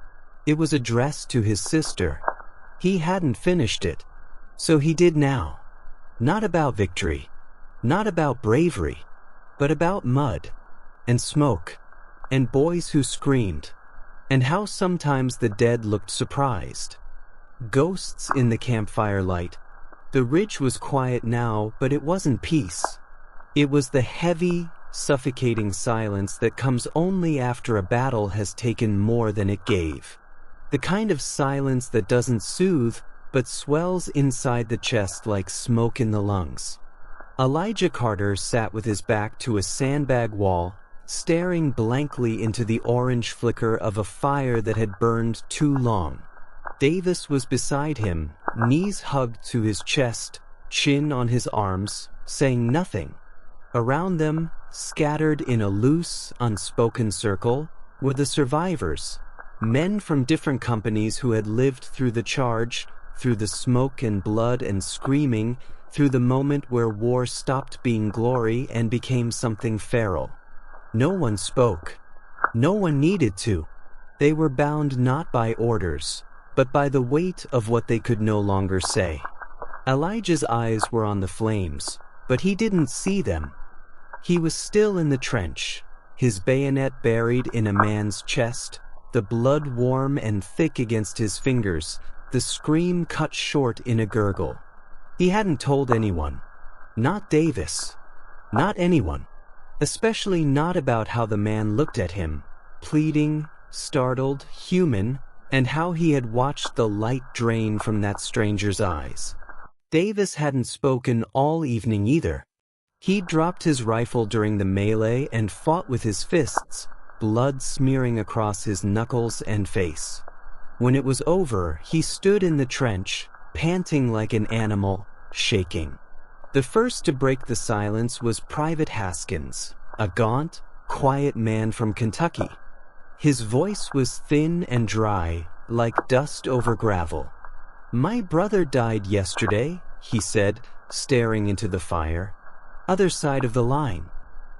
It was addressed to his sister. He hadn't finished it, so he did now. Not about victory, not about bravery, but about mud, and smoke, and boys who screamed, and how sometimes the dead looked surprised. Ghosts in the campfire light. The ridge was quiet now, but it wasn't peace. It was the heavy, suffocating silence that comes only after a battle has taken more than it gave. The kind of silence that doesn't soothe, but swells inside the chest like smoke in the lungs. Elijah Carter sat with his back to a sandbag wall, staring blankly into the orange flicker of a fire that had burned too long. Davis was beside him, knees hugged to his chest, chin on his arms, saying nothing. Around them, scattered in a loose, unspoken circle, were the survivors, men from different companies who had lived through the charge, through the smoke and blood and screaming, through the moment where war stopped being glory and became something feral. No one spoke. No one needed to. They were bound not by orders, but by the weight of what they could no longer say. Elijah's eyes were on the flames, but he didn't see them. He was still in the trench, his bayonet buried in a man's chest, the blood warm and thick against his fingers, the scream cut short in a gurgle. He hadn't told anyone. Not Davis. Not anyone. Especially not about how the man looked at him, pleading, startled, human, and how he had watched the light drain from that stranger's eyes. Davis hadn't spoken all evening either. He dropped his rifle during the melee and fought with his fists, blood smearing across his knuckles and face. When it was over, he stood in the trench, panting like an animal, shaking. The first to break the silence was Private Haskins, a gaunt, quiet man from Kentucky. His voice was thin and dry, like dust over gravel. "My brother died yesterday," he said, staring into the fire. "Other side of the line.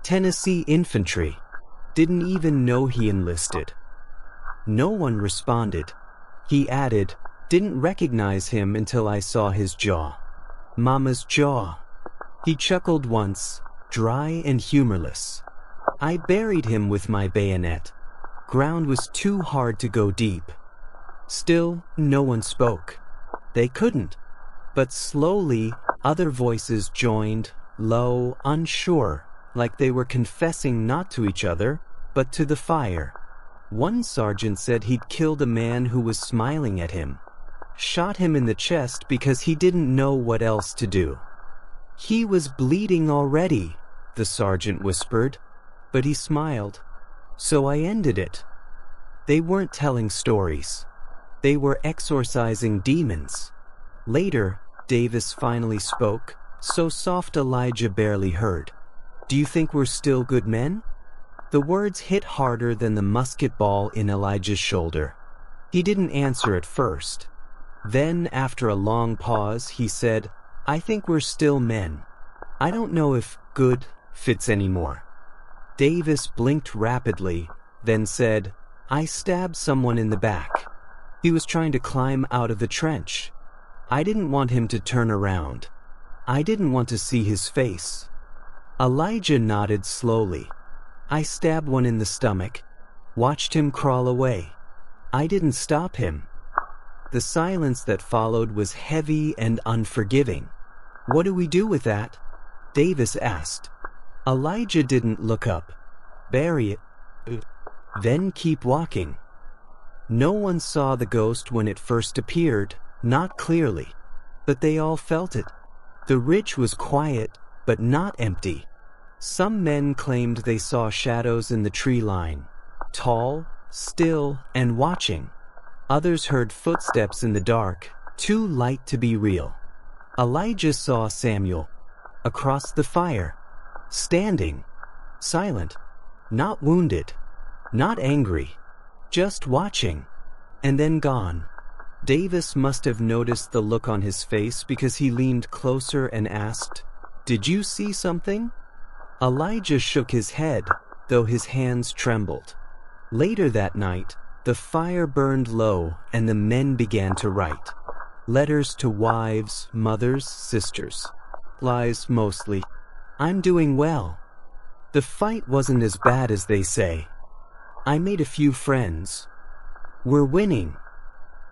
Tennessee infantry. Didn't even know he enlisted." No one responded. He added, "Didn't recognize him until I saw his jaw. Mama's jaw." He chuckled once, dry and humorless. "I buried him with my bayonet. Ground was too hard to go deep." Still, no one spoke. They couldn't. But slowly, other voices joined, low, unsure, like they were confessing not to each other, but to the fire. One sergeant said he'd killed a man who was smiling at him. Shot him in the chest because he didn't know what else to do. "He was bleeding already," the sergeant whispered, but he smiled. "So I ended it." They weren't telling stories. They were exorcising demons. Later, Davis finally spoke, so soft Elijah barely heard. "Do you think we're still good men?" The words hit harder than the musket ball in Elijah's shoulder. He didn't answer at first. Then, after a long pause, he said, "I think we're still men. I don't know if good fits anymore. Davis blinked rapidly, then said, "I stabbed someone in the back. He was trying to climb out of the trench. I didn't want him to turn around. I didn't want to see his face." Elijah nodded slowly. "I stabbed one in the stomach, watched him crawl away. I didn't stop him." The silence that followed was heavy and unforgiving. "What do we do with that?" Davis asked. Elijah didn't look up. "Bury it. Then keep walking." No one saw the ghost when it first appeared, not clearly, but they all felt it. The ridge was quiet, but not empty. Some men claimed they saw shadows in the tree line, tall, still, and watching. Others heard footsteps in the dark, too light to be real. Elijah saw Samuel, across the fire, standing, silent, not wounded, not angry, just watching, and then gone. Davis must have noticed the look on his face because he leaned closer and asked, "Did you see something?" Elijah shook his head, though his hands trembled. Later that night, the fire burned low and the men began to write. Letters to wives, mothers, sisters. Lies mostly. "I'm doing well. The fight wasn't as bad as they say. I made a few friends. We're winning."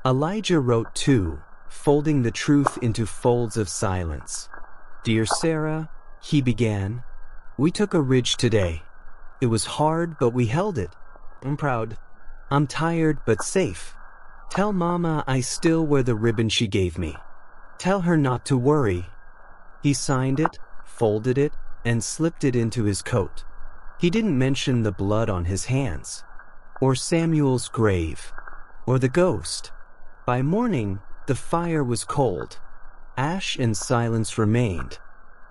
Elijah wrote too, folding the truth into folds of silence. "Dear Sarah," he began, "we took a ridge today. It was hard, but we held it. I'm proud. I'm tired, but safe. Tell Mama I still wear the ribbon she gave me. Tell her not to worry." He signed it, folded it, and slipped it into his coat. He didn't mention the blood on his hands, or Samuel's grave, or the ghost. By morning, the fire was cold. Ash and silence remained.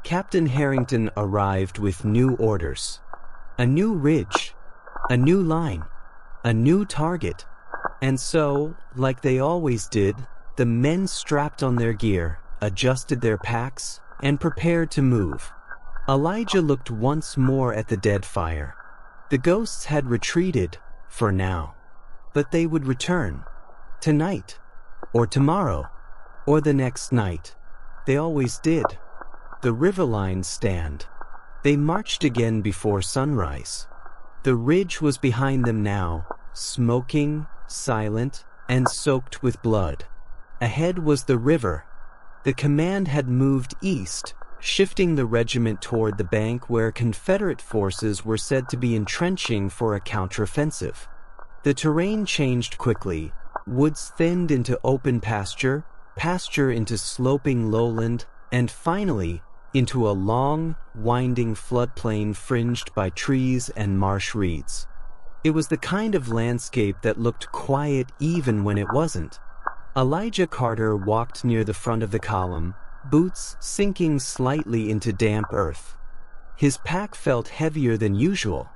Captain Harrington arrived with new orders. A new ridge, a new line, a new target. And so, like they always did, the men strapped on their gear, adjusted their packs, and prepared to move. Elijah looked once more at the dead fire. The ghosts had retreated, for now. But they would return. Tonight, or tomorrow, or the next night. They always did. The river lines stand. They marched again before sunrise. The ridge was behind them now, smoking, silent, and soaked with blood. Ahead was the river. The command had moved east, shifting the regiment toward the bank where Confederate forces were said to be entrenching for a counteroffensive. The terrain changed quickly. Woods thinned into open pasture, pasture into sloping lowland, and finally into a long, winding floodplain fringed by trees and marsh reeds. It was the kind of landscape that looked quiet even when it wasn't. Elijah Carter walked near the front of the column, boots sinking slightly into damp earth. His pack felt heavier than usual.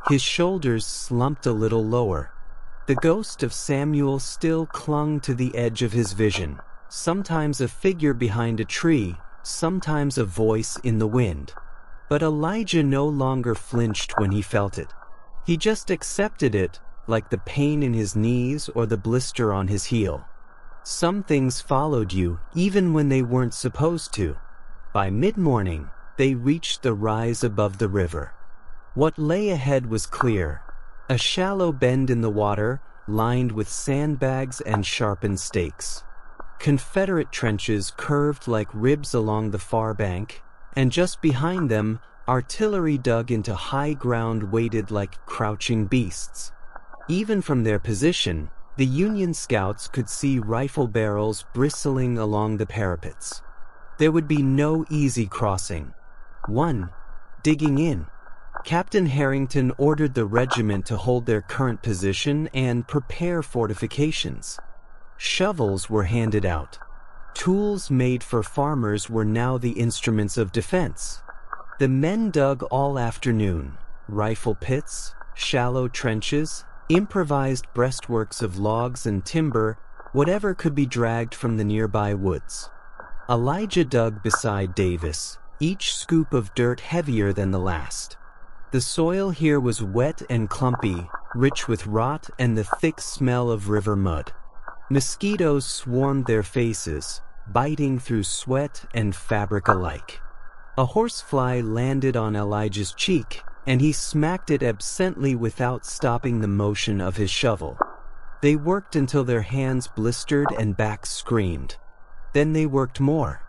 His shoulders slumped a little lower. The ghost of Samuel still clung to the edge of his vision, sometimes a figure behind a tree, sometimes a voice in the wind. But Elijah no longer flinched when he felt it. He just accepted it, like the pain in his knees or the blister on his heel. Some things followed you, even when they weren't supposed to. By mid-morning, they reached the rise above the river. What lay ahead was clear. A shallow bend in the water, lined with sandbags and sharpened stakes. Confederate trenches curved like ribs along the far bank, and just behind them, artillery dug into high ground weighted like crouching beasts. Even from their position, the Union scouts could see rifle barrels bristling along the parapets. There would be no easy crossing. One, digging in. Captain Harrington ordered the regiment to hold their current position and prepare fortifications. Shovels were handed out. Tools made for farmers were now the instruments of defense. The men dug all afternoon. Rifle pits, shallow trenches, improvised breastworks of logs and timber, whatever could be dragged from the nearby woods. Elijah dug beside Davis, each scoop of dirt heavier than the last. The soil here was wet and clumpy, rich with rot and the thick smell of river mud. Mosquitoes swarmed their faces, biting through sweat and fabric alike. A horsefly landed on Elijah's cheek, and he smacked it absently without stopping the motion of his shovel. They worked until their hands blistered and backs screamed. Then they worked more.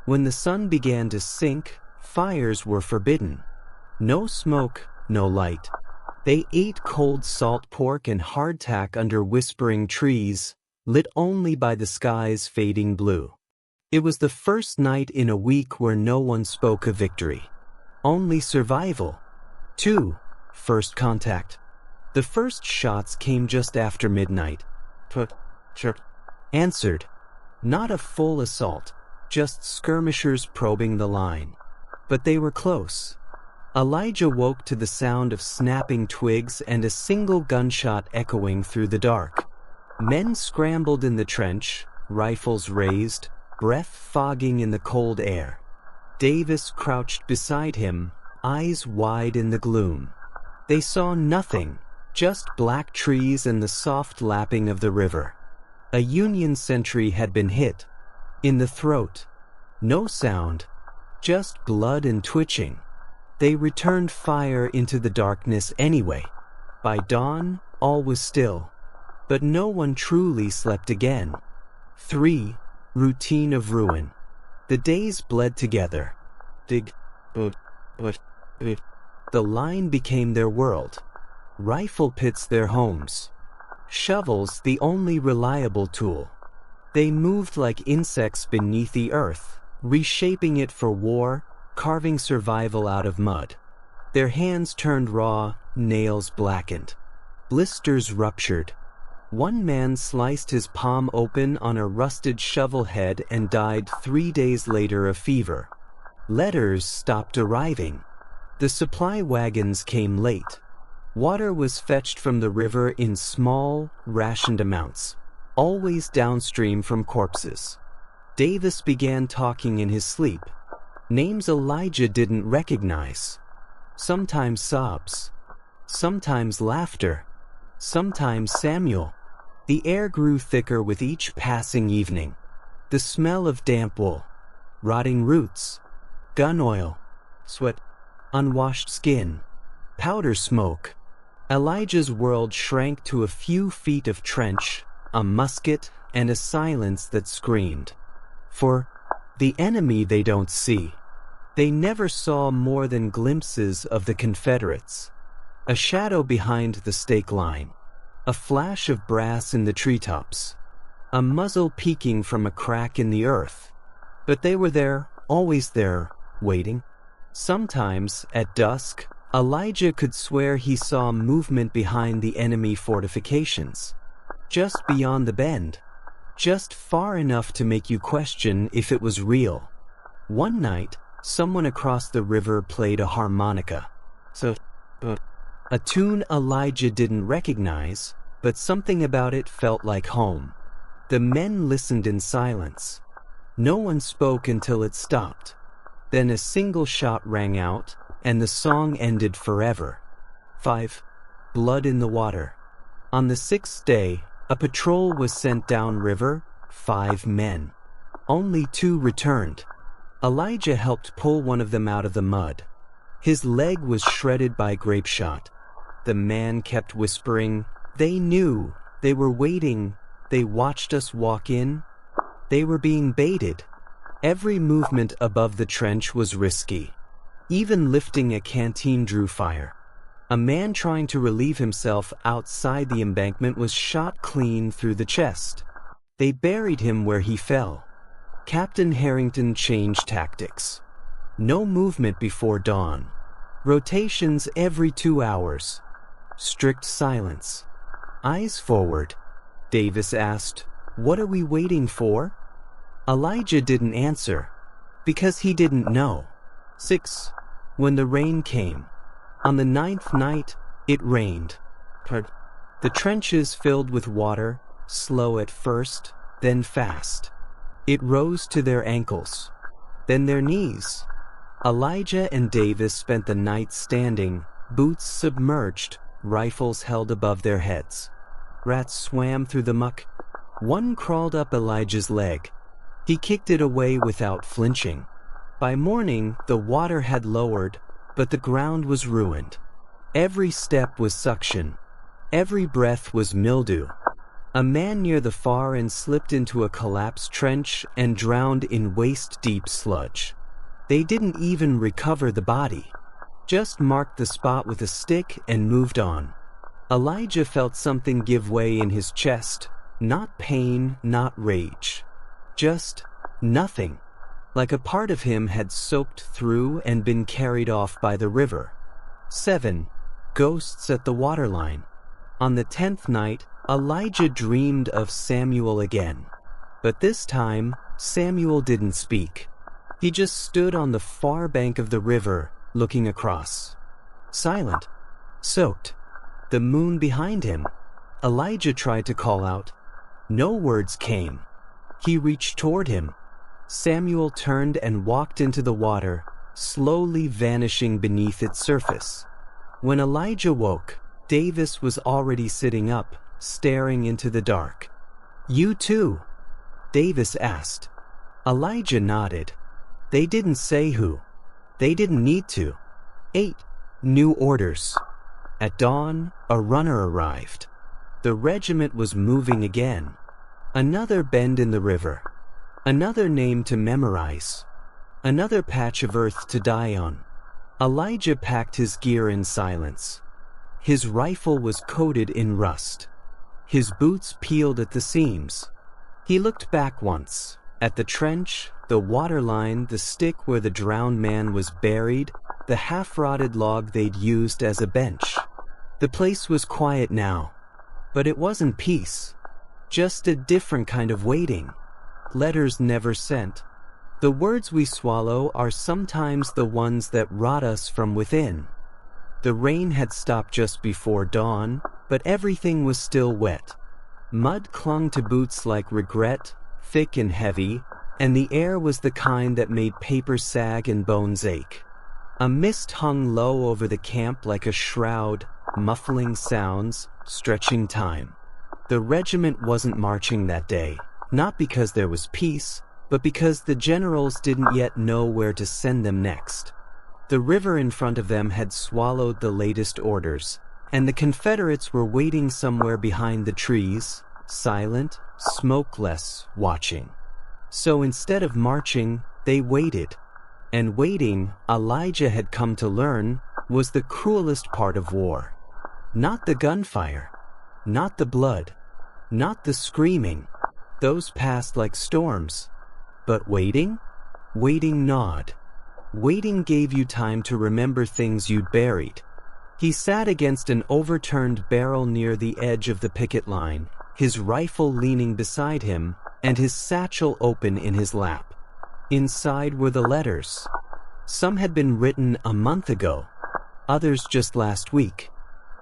When the sun began to sink, fires were forbidden. No smoke, no light. They ate cold salt pork and hardtack under whispering trees, lit only by the sky's fading blue. It was the first night in a week where no one spoke of victory. Only survival. 2. First contact. The first shots came just after midnight. Answered. Not a full assault, just skirmishers probing the line. But they were close. Elijah woke to the sound of snapping twigs and a single gunshot echoing through the dark. Men scrambled in the trench, rifles raised, breath fogging in the cold air. Davis crouched beside him, eyes wide in the gloom. They saw nothing, just black trees and the soft lapping of the river. A Union sentry had been hit. In the throat. No sound, just blood and twitching. They returned fire into the darkness anyway. By dawn, all was still. But no one truly slept again. 3. Routine of ruin. The days bled together. The line became their world. Rifle pits their homes. Shovels the only reliable tool. They moved like insects beneath the earth, reshaping it for war, carving survival out of mud. Their hands turned raw, nails blackened. Blisters ruptured. One man sliced his palm open on a rusted shovel head and died 3 days later of fever. Letters stopped arriving. The supply wagons came late. Water was fetched from the river in small, rationed amounts, always downstream from corpses. Davis began talking in his sleep. Names Elijah didn't recognize. Sometimes sobs. Sometimes laughter. Sometimes Samuel. The air grew thicker with each passing evening. The smell of damp wool, rotting roots, gun oil, sweat, unwashed skin, powder smoke. Elijah's world shrank to a few feet of trench, a musket, and a silence that screamed. For the enemy they don't see. They never saw more than glimpses of the Confederates. A shadow behind the stake line. A flash of brass in the treetops. A muzzle peeking from a crack in the earth. But they were there, always there, waiting. Sometimes, at dusk, Elijah could swear he saw movement behind the enemy fortifications. Just beyond the bend. Just far enough to make you question if it was real. One night, someone across the river played a harmonica. A tune Elijah didn't recognize, but something about it felt like home. The men listened in silence. No one spoke until it stopped. Then a single shot rang out, and the song ended forever. 5. Blood in the water. On the 6th day, a patrol was sent downriver, 5 men. Only 2 returned. Elijah helped pull one of them out of the mud. His leg was shredded by grape shot. The man kept whispering, "They knew, they were waiting, they watched us walk in." They were being baited. Every movement above the trench was risky. Even lifting a canteen drew fire. A man trying to relieve himself outside the embankment was shot clean through the chest. They buried him where he fell. Captain Harrington changed tactics. No movement before dawn. Rotations every 2 hours. Strict silence. Eyes forward. Davis asked, "What are we waiting for?" Elijah didn't answer, because he didn't know. 6. When the rain came. On the 9th night, it rained. The trenches filled with water, slow at first, then fast. It rose to their ankles, then their knees. Elijah and Davis spent the night standing, boots submerged, rifles held above their heads. Rats swam through the muck. One crawled up Elijah's leg. He kicked it away without flinching. By morning, the water had lowered, but the ground was ruined. Every step was suction. Every breath was mildew. A man near the far end slipped into a collapsed trench and drowned in waist-deep sludge. They didn't even recover the body, just marked the spot with a stick and moved on. Elijah felt something give way in his chest, not pain, not rage. Just nothing. Like a part of him had soaked through and been carried off by the river. 7. Ghosts at the waterline. On the 10th night, Elijah dreamed of Samuel again. But this time, Samuel didn't speak. He just stood on the far bank of the river, looking across. Silent. Soaked. The moon behind him. Elijah tried to call out. No words came. He reached toward him. Samuel turned and walked into the water, slowly vanishing beneath its surface. When Elijah woke, Davis was already sitting up, staring into the dark. You too? Davis asked. Elijah nodded. They didn't say who. They didn't need to. 8. New orders. At dawn, a runner arrived. The regiment was moving again. Another bend in the river. Another name to memorize. Another patch of earth to die on. Elijah packed his gear in silence. His rifle was coated in rust. His boots peeled at the seams. He looked back once, at the trench, the waterline, the stick where the drowned man was buried, the half-rotted log they'd used as a bench. The place was quiet now, but it wasn't peace. Just a different kind of waiting. Letters never sent. The words we swallow are sometimes the ones that rot us from within. The rain had stopped just before dawn, but everything was still wet. Mud clung to boots like regret, thick and heavy, and the air was the kind that made paper sag and bones ache. A mist hung low over the camp like a shroud, muffling sounds, stretching time. The regiment wasn't marching that day, not because there was peace, but because the generals didn't yet know where to send them next. The river in front of them had swallowed the latest orders, and the Confederates were waiting somewhere behind the trees, silent, smokeless, watching. So instead of marching, they waited. And waiting, Elijah had come to learn, was the cruelest part of war. Not the gunfire, not the blood, not the screaming. Those passed like storms. But waiting? Waiting gnawed. Waiting gave you time to remember things you'd buried. He sat against an overturned barrel near the edge of the picket line, his rifle leaning beside him, and his satchel open in his lap. Inside were the letters. Some had been written a month ago, others just last week.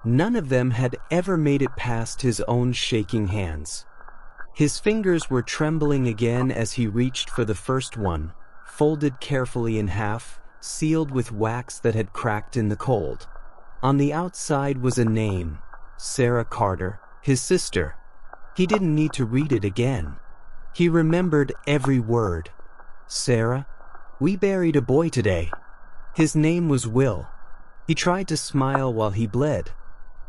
None of them had ever made it past his own shaking hands. His fingers were trembling again as he reached for the first one, folded carefully in half, sealed with wax that had cracked in the cold. On the outside was a name, Sarah Carter, his sister. He didn't need to read it again. He remembered every word. Sarah, we buried a boy today. His name was Will. He tried to smile while he bled.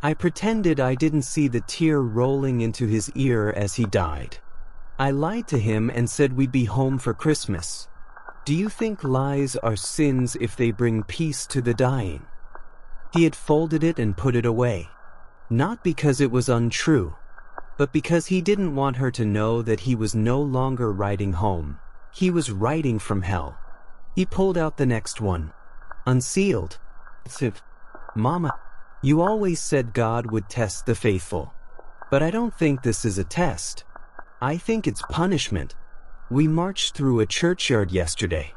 I pretended I didn't see the tear rolling into his ear as he died. I lied to him and said we'd be home for Christmas. Do you think lies are sins if they bring peace to the dying? He had folded it and put it away. Not because it was untrue, but because he didn't want her to know that he was no longer writing home. He was writing from hell. He pulled out the next one. Unsealed. Mama, you always said God would test the faithful. But I don't think this is a test. I think it's punishment. We marched through a churchyard yesterday.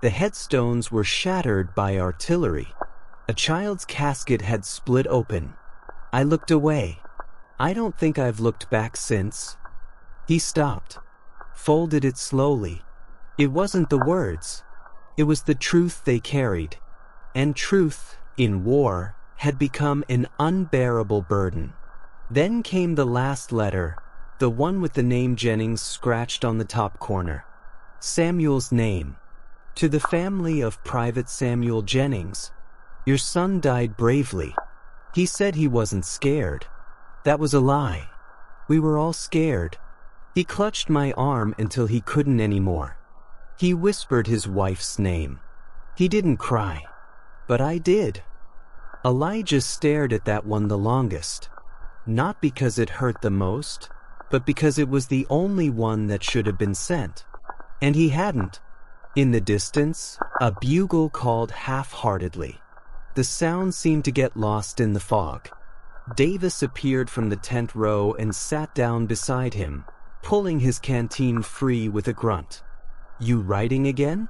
The headstones were shattered by artillery. A child's casket had split open. I looked away. I don't think I've looked back since. He stopped, folded it slowly. It wasn't the words. It was the truth they carried, and truth, in war, had become an unbearable burden. Then came the last letter, the one with the name Jennings scratched on the top corner. Samuel's name. To the family of Private Samuel Jennings, your son died bravely. He said he wasn't scared. That was a lie. We were all scared. He clutched my arm until he couldn't anymore. He whispered his wife's name. He didn't cry, but I did. Elijah stared at that one the longest, not because it hurt the most, but because it was the only one that should have been sent. And he hadn't. In the distance, a bugle called half-heartedly. The sound seemed to get lost in the fog. Davis appeared from the tent row and sat down beside him, pulling his canteen free with a grunt. You writing again?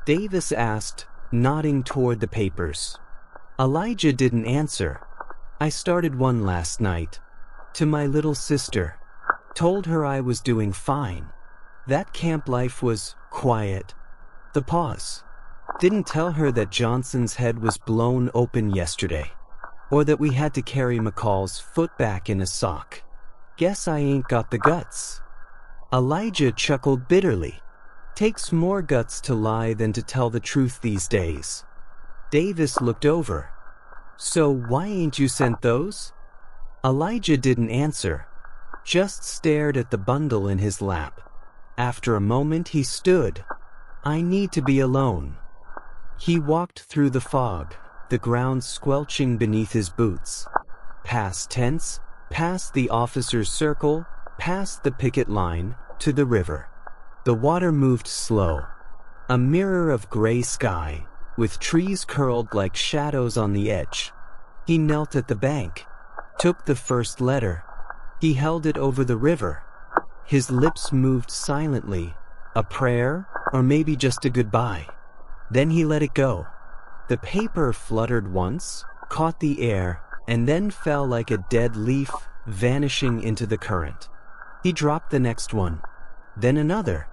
Davis asked, nodding toward the papers. Elijah didn't answer. I started one last night. To my little sister. Told her I was doing fine. That camp life was quiet. The pause. Didn't tell her that Johnson's head was blown open yesterday, or that we had to carry McCall's foot back in a sock. Guess I ain't got the guts. Elijah chuckled bitterly. Takes more guts to lie than to tell the truth these days. Davis looked over. So why ain't you sent those? Elijah didn't answer, just stared at the bundle in his lap. After a moment he stood. I need to be alone. He walked through the fog, the ground squelching beneath his boots. Past tents, past the officers' circle, past the picket line, to the river. The water moved slow. A mirror of gray sky, with trees curled like shadows on the edge. He knelt at the bank, took the first letter. He held it over the river. His lips moved silently, a prayer, or maybe just a goodbye. Then he let it go. The paper fluttered once, caught the air, and then fell like a dead leaf, vanishing into the current. He dropped the next one, then another,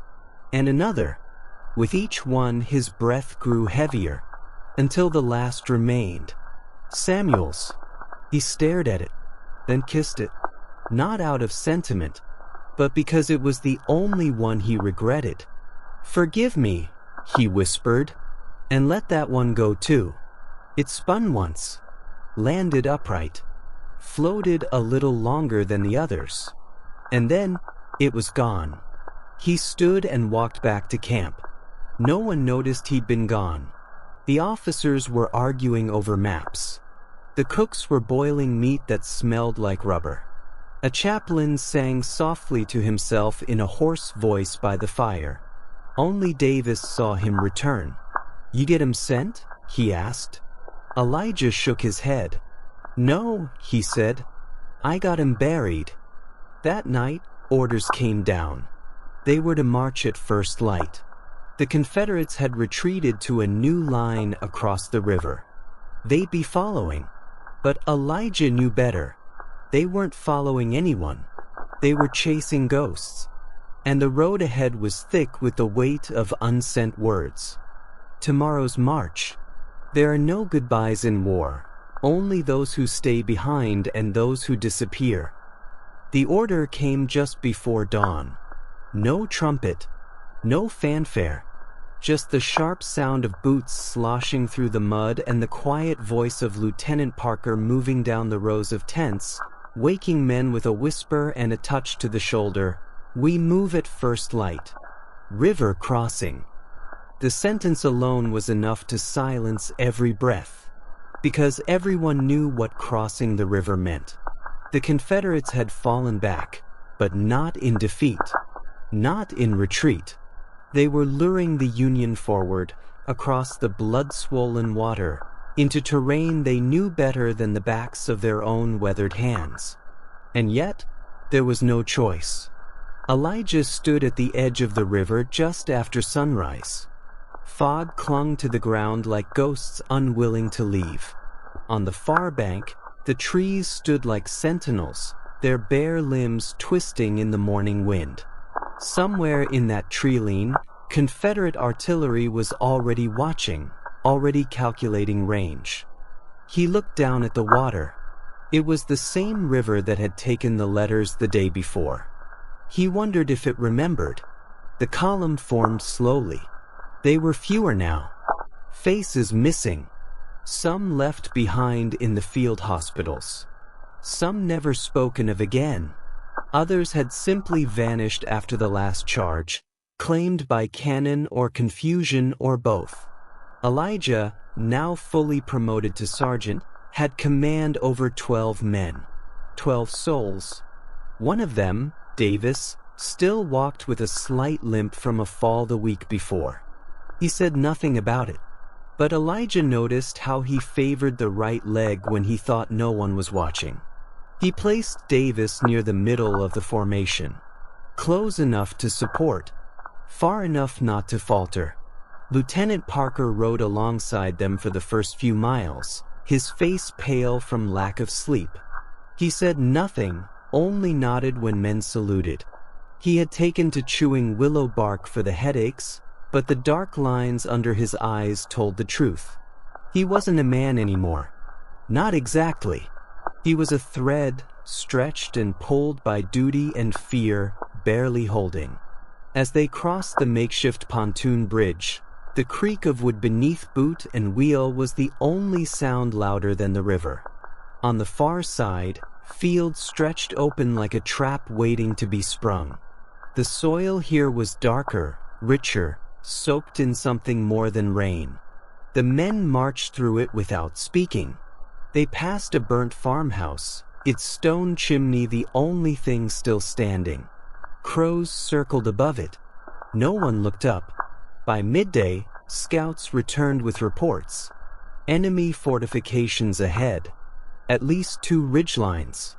and another. With each one his breath grew heavier, until the last remained. Samuel's. He stared at it, then kissed it, not out of sentiment, but because it was the only one he regretted. Forgive me, he whispered, and let that one go too. It spun once, landed upright, floated a little longer than the others, and then it was gone. He stood and walked back to camp. No one noticed he'd been gone. The officers were arguing over maps. The cooks were boiling meat that smelled like rubber. A chaplain sang softly to himself in a hoarse voice by the fire. Only Davis saw him return. You get him sent? He asked. Elijah shook his head. No, he said. I got him buried. That night, orders came down. They were to march at first light. The Confederates had retreated to a new line across the river. They'd be following. But Elijah knew better. They weren't following anyone. They were chasing ghosts. And the road ahead was thick with the weight of unsent words. Tomorrow's march. There are no goodbyes in war, only those who stay behind and those who disappear. The order came just before dawn. No trumpet, no fanfare, just the sharp sound of boots sloshing through the mud and the quiet voice of Lieutenant Parker moving down the rows of tents, waking men with a whisper and a touch to the shoulder. We move at first light. River crossing. The sentence alone was enough to silence every breath, because everyone knew what crossing the river meant. The Confederates had fallen back, but not in defeat, not in retreat. They were luring the Union forward, across the blood-swollen water, into terrain they knew better than the backs of their own weathered hands. And yet, there was no choice. Elijah stood at the edge of the river just after sunrise. Fog clung to the ground like ghosts unwilling to leave. On the far bank, the trees stood like sentinels, their bare limbs twisting in the morning wind. Somewhere in that tree line, Confederate artillery was already watching, already calculating range. He looked down at the water. It was the same river that had taken the letters the day before. He wondered if it remembered. The column formed slowly. They were fewer now. Faces missing. Some left behind in the field hospitals. Some never spoken of again. Others had simply vanished after the last charge, claimed by cannon or confusion or both. Elijah, now fully promoted to sergeant, had command over 12 men. 12 souls. One of them, Davis, still walked with a slight limp from a fall the week before. He said nothing about it, but Elijah noticed how he favored the right leg when he thought no one was watching. He placed Davis near the middle of the formation, close enough to support, far enough not to falter. Lieutenant Parker rode alongside them for the first few miles, his face pale from lack of sleep. He said nothing, only nodded when men saluted. He had taken to chewing willow bark for the headaches, but the dark lines under his eyes told the truth. He wasn't a man anymore. Not exactly. He was a thread, stretched and pulled by duty and fear, barely holding. As they crossed the makeshift pontoon bridge, the creak of wood beneath boot and wheel was the only sound louder than the river. On the far side, fields stretched open like a trap waiting to be sprung. The soil here was darker, richer, soaked in something more than rain. The men marched through it without speaking. They passed a burnt farmhouse, its stone chimney the only thing still standing. Crows circled above it. No one looked up. By midday, scouts returned with reports. Enemy fortifications ahead. At least 2 ridgelines.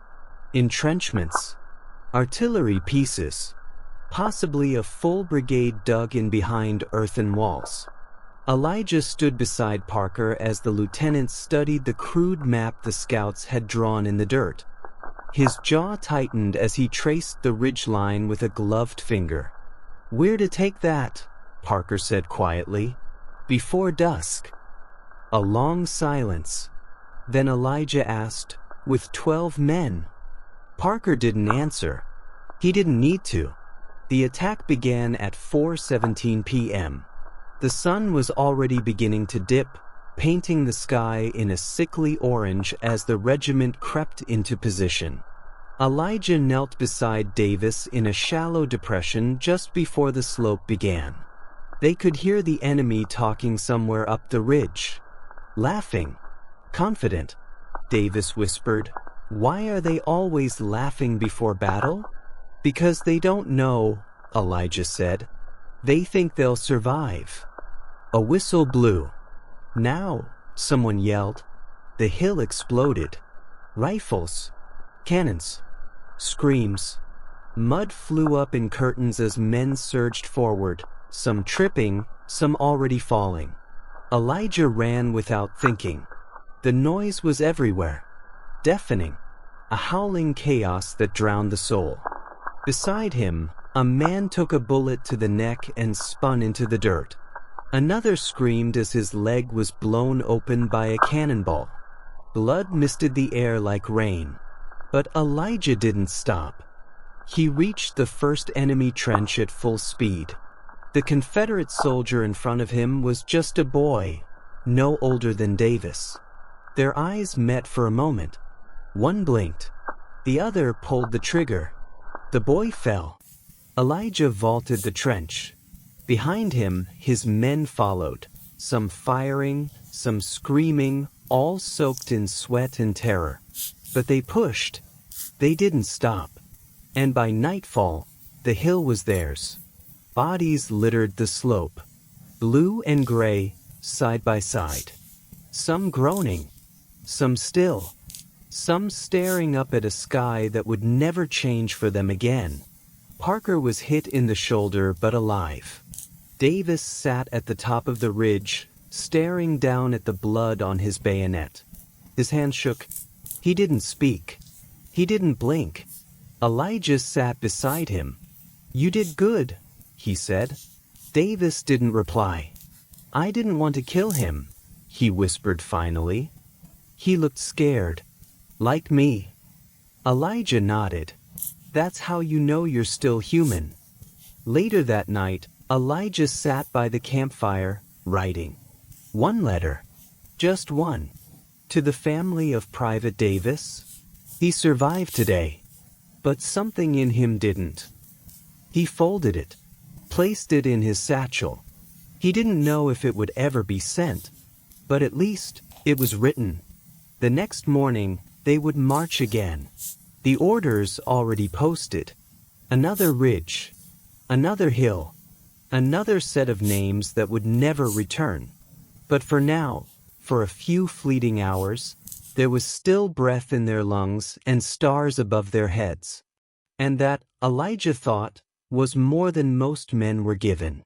Entrenchments. Artillery pieces. Possibly a full brigade dug in behind earthen walls. Elijah stood beside Parker as the lieutenant studied the crude map the scouts had drawn in the dirt. His jaw tightened as he traced the ridgeline with a gloved finger. "We're to take that," Parker said quietly. "Before dusk." A long silence. Then Elijah asked, "With 12 men?" Parker didn't answer. He didn't need to. The attack began at 4:17 p.m. The sun was already beginning to dip, painting the sky in a sickly orange as the regiment crept into position. Elijah knelt beside Davis in a shallow depression just before the slope began. They could hear the enemy talking somewhere up the ridge. Laughing. Confident. Davis whispered, "Why are they always laughing before battle?" "Because they don't know," Elijah said. "They think they'll survive." A whistle blew. "Now," someone yelled. The hill exploded. Rifles. Cannons. Screams. Mud flew up in curtains as men surged forward, some tripping, some already falling. Elijah ran without thinking. The noise was everywhere. Deafening. A howling chaos that drowned the soul. Beside him, a man took a bullet to the neck and spun into the dirt. Another screamed as his leg was blown open by a cannonball. Blood misted the air like rain. But Elijah didn't stop. He reached the first enemy trench at full speed. The Confederate soldier in front of him was just a boy, no older than Davis. Their eyes met for a moment. One blinked. The other pulled the trigger. The boy fell. Elijah vaulted the trench. Behind him, his men followed, some firing, some screaming, all soaked in sweat and terror. But they pushed. They didn't stop. And by nightfall, the hill was theirs. Bodies littered the slope, blue and gray, side by side. Some groaning, some still, some staring up at a sky that would never change for them again. Parker was hit in the shoulder but alive. Davis sat at the top of the ridge, staring down at the blood on his bayonet. His hand shook. He didn't speak. He didn't blink. Elijah sat beside him. "You did good," he said. Davis didn't reply. "I didn't want to kill him," he whispered finally. "He looked scared. Like me." Elijah nodded. "That's how you know you're still human." Later that night, Elijah sat by the campfire, writing. One letter. Just one. To the family of Private Davis. He survived today. But something in him didn't. He folded it, placed it in his satchel. He didn't know if it would ever be sent, but at least it was written. The next morning, they would march again. The orders already posted. Another ridge. Another hill. Another set of names that would never return. But for now, for a few fleeting hours, there was still breath in their lungs and stars above their heads. And that, Elijah thought, was more than most men were given.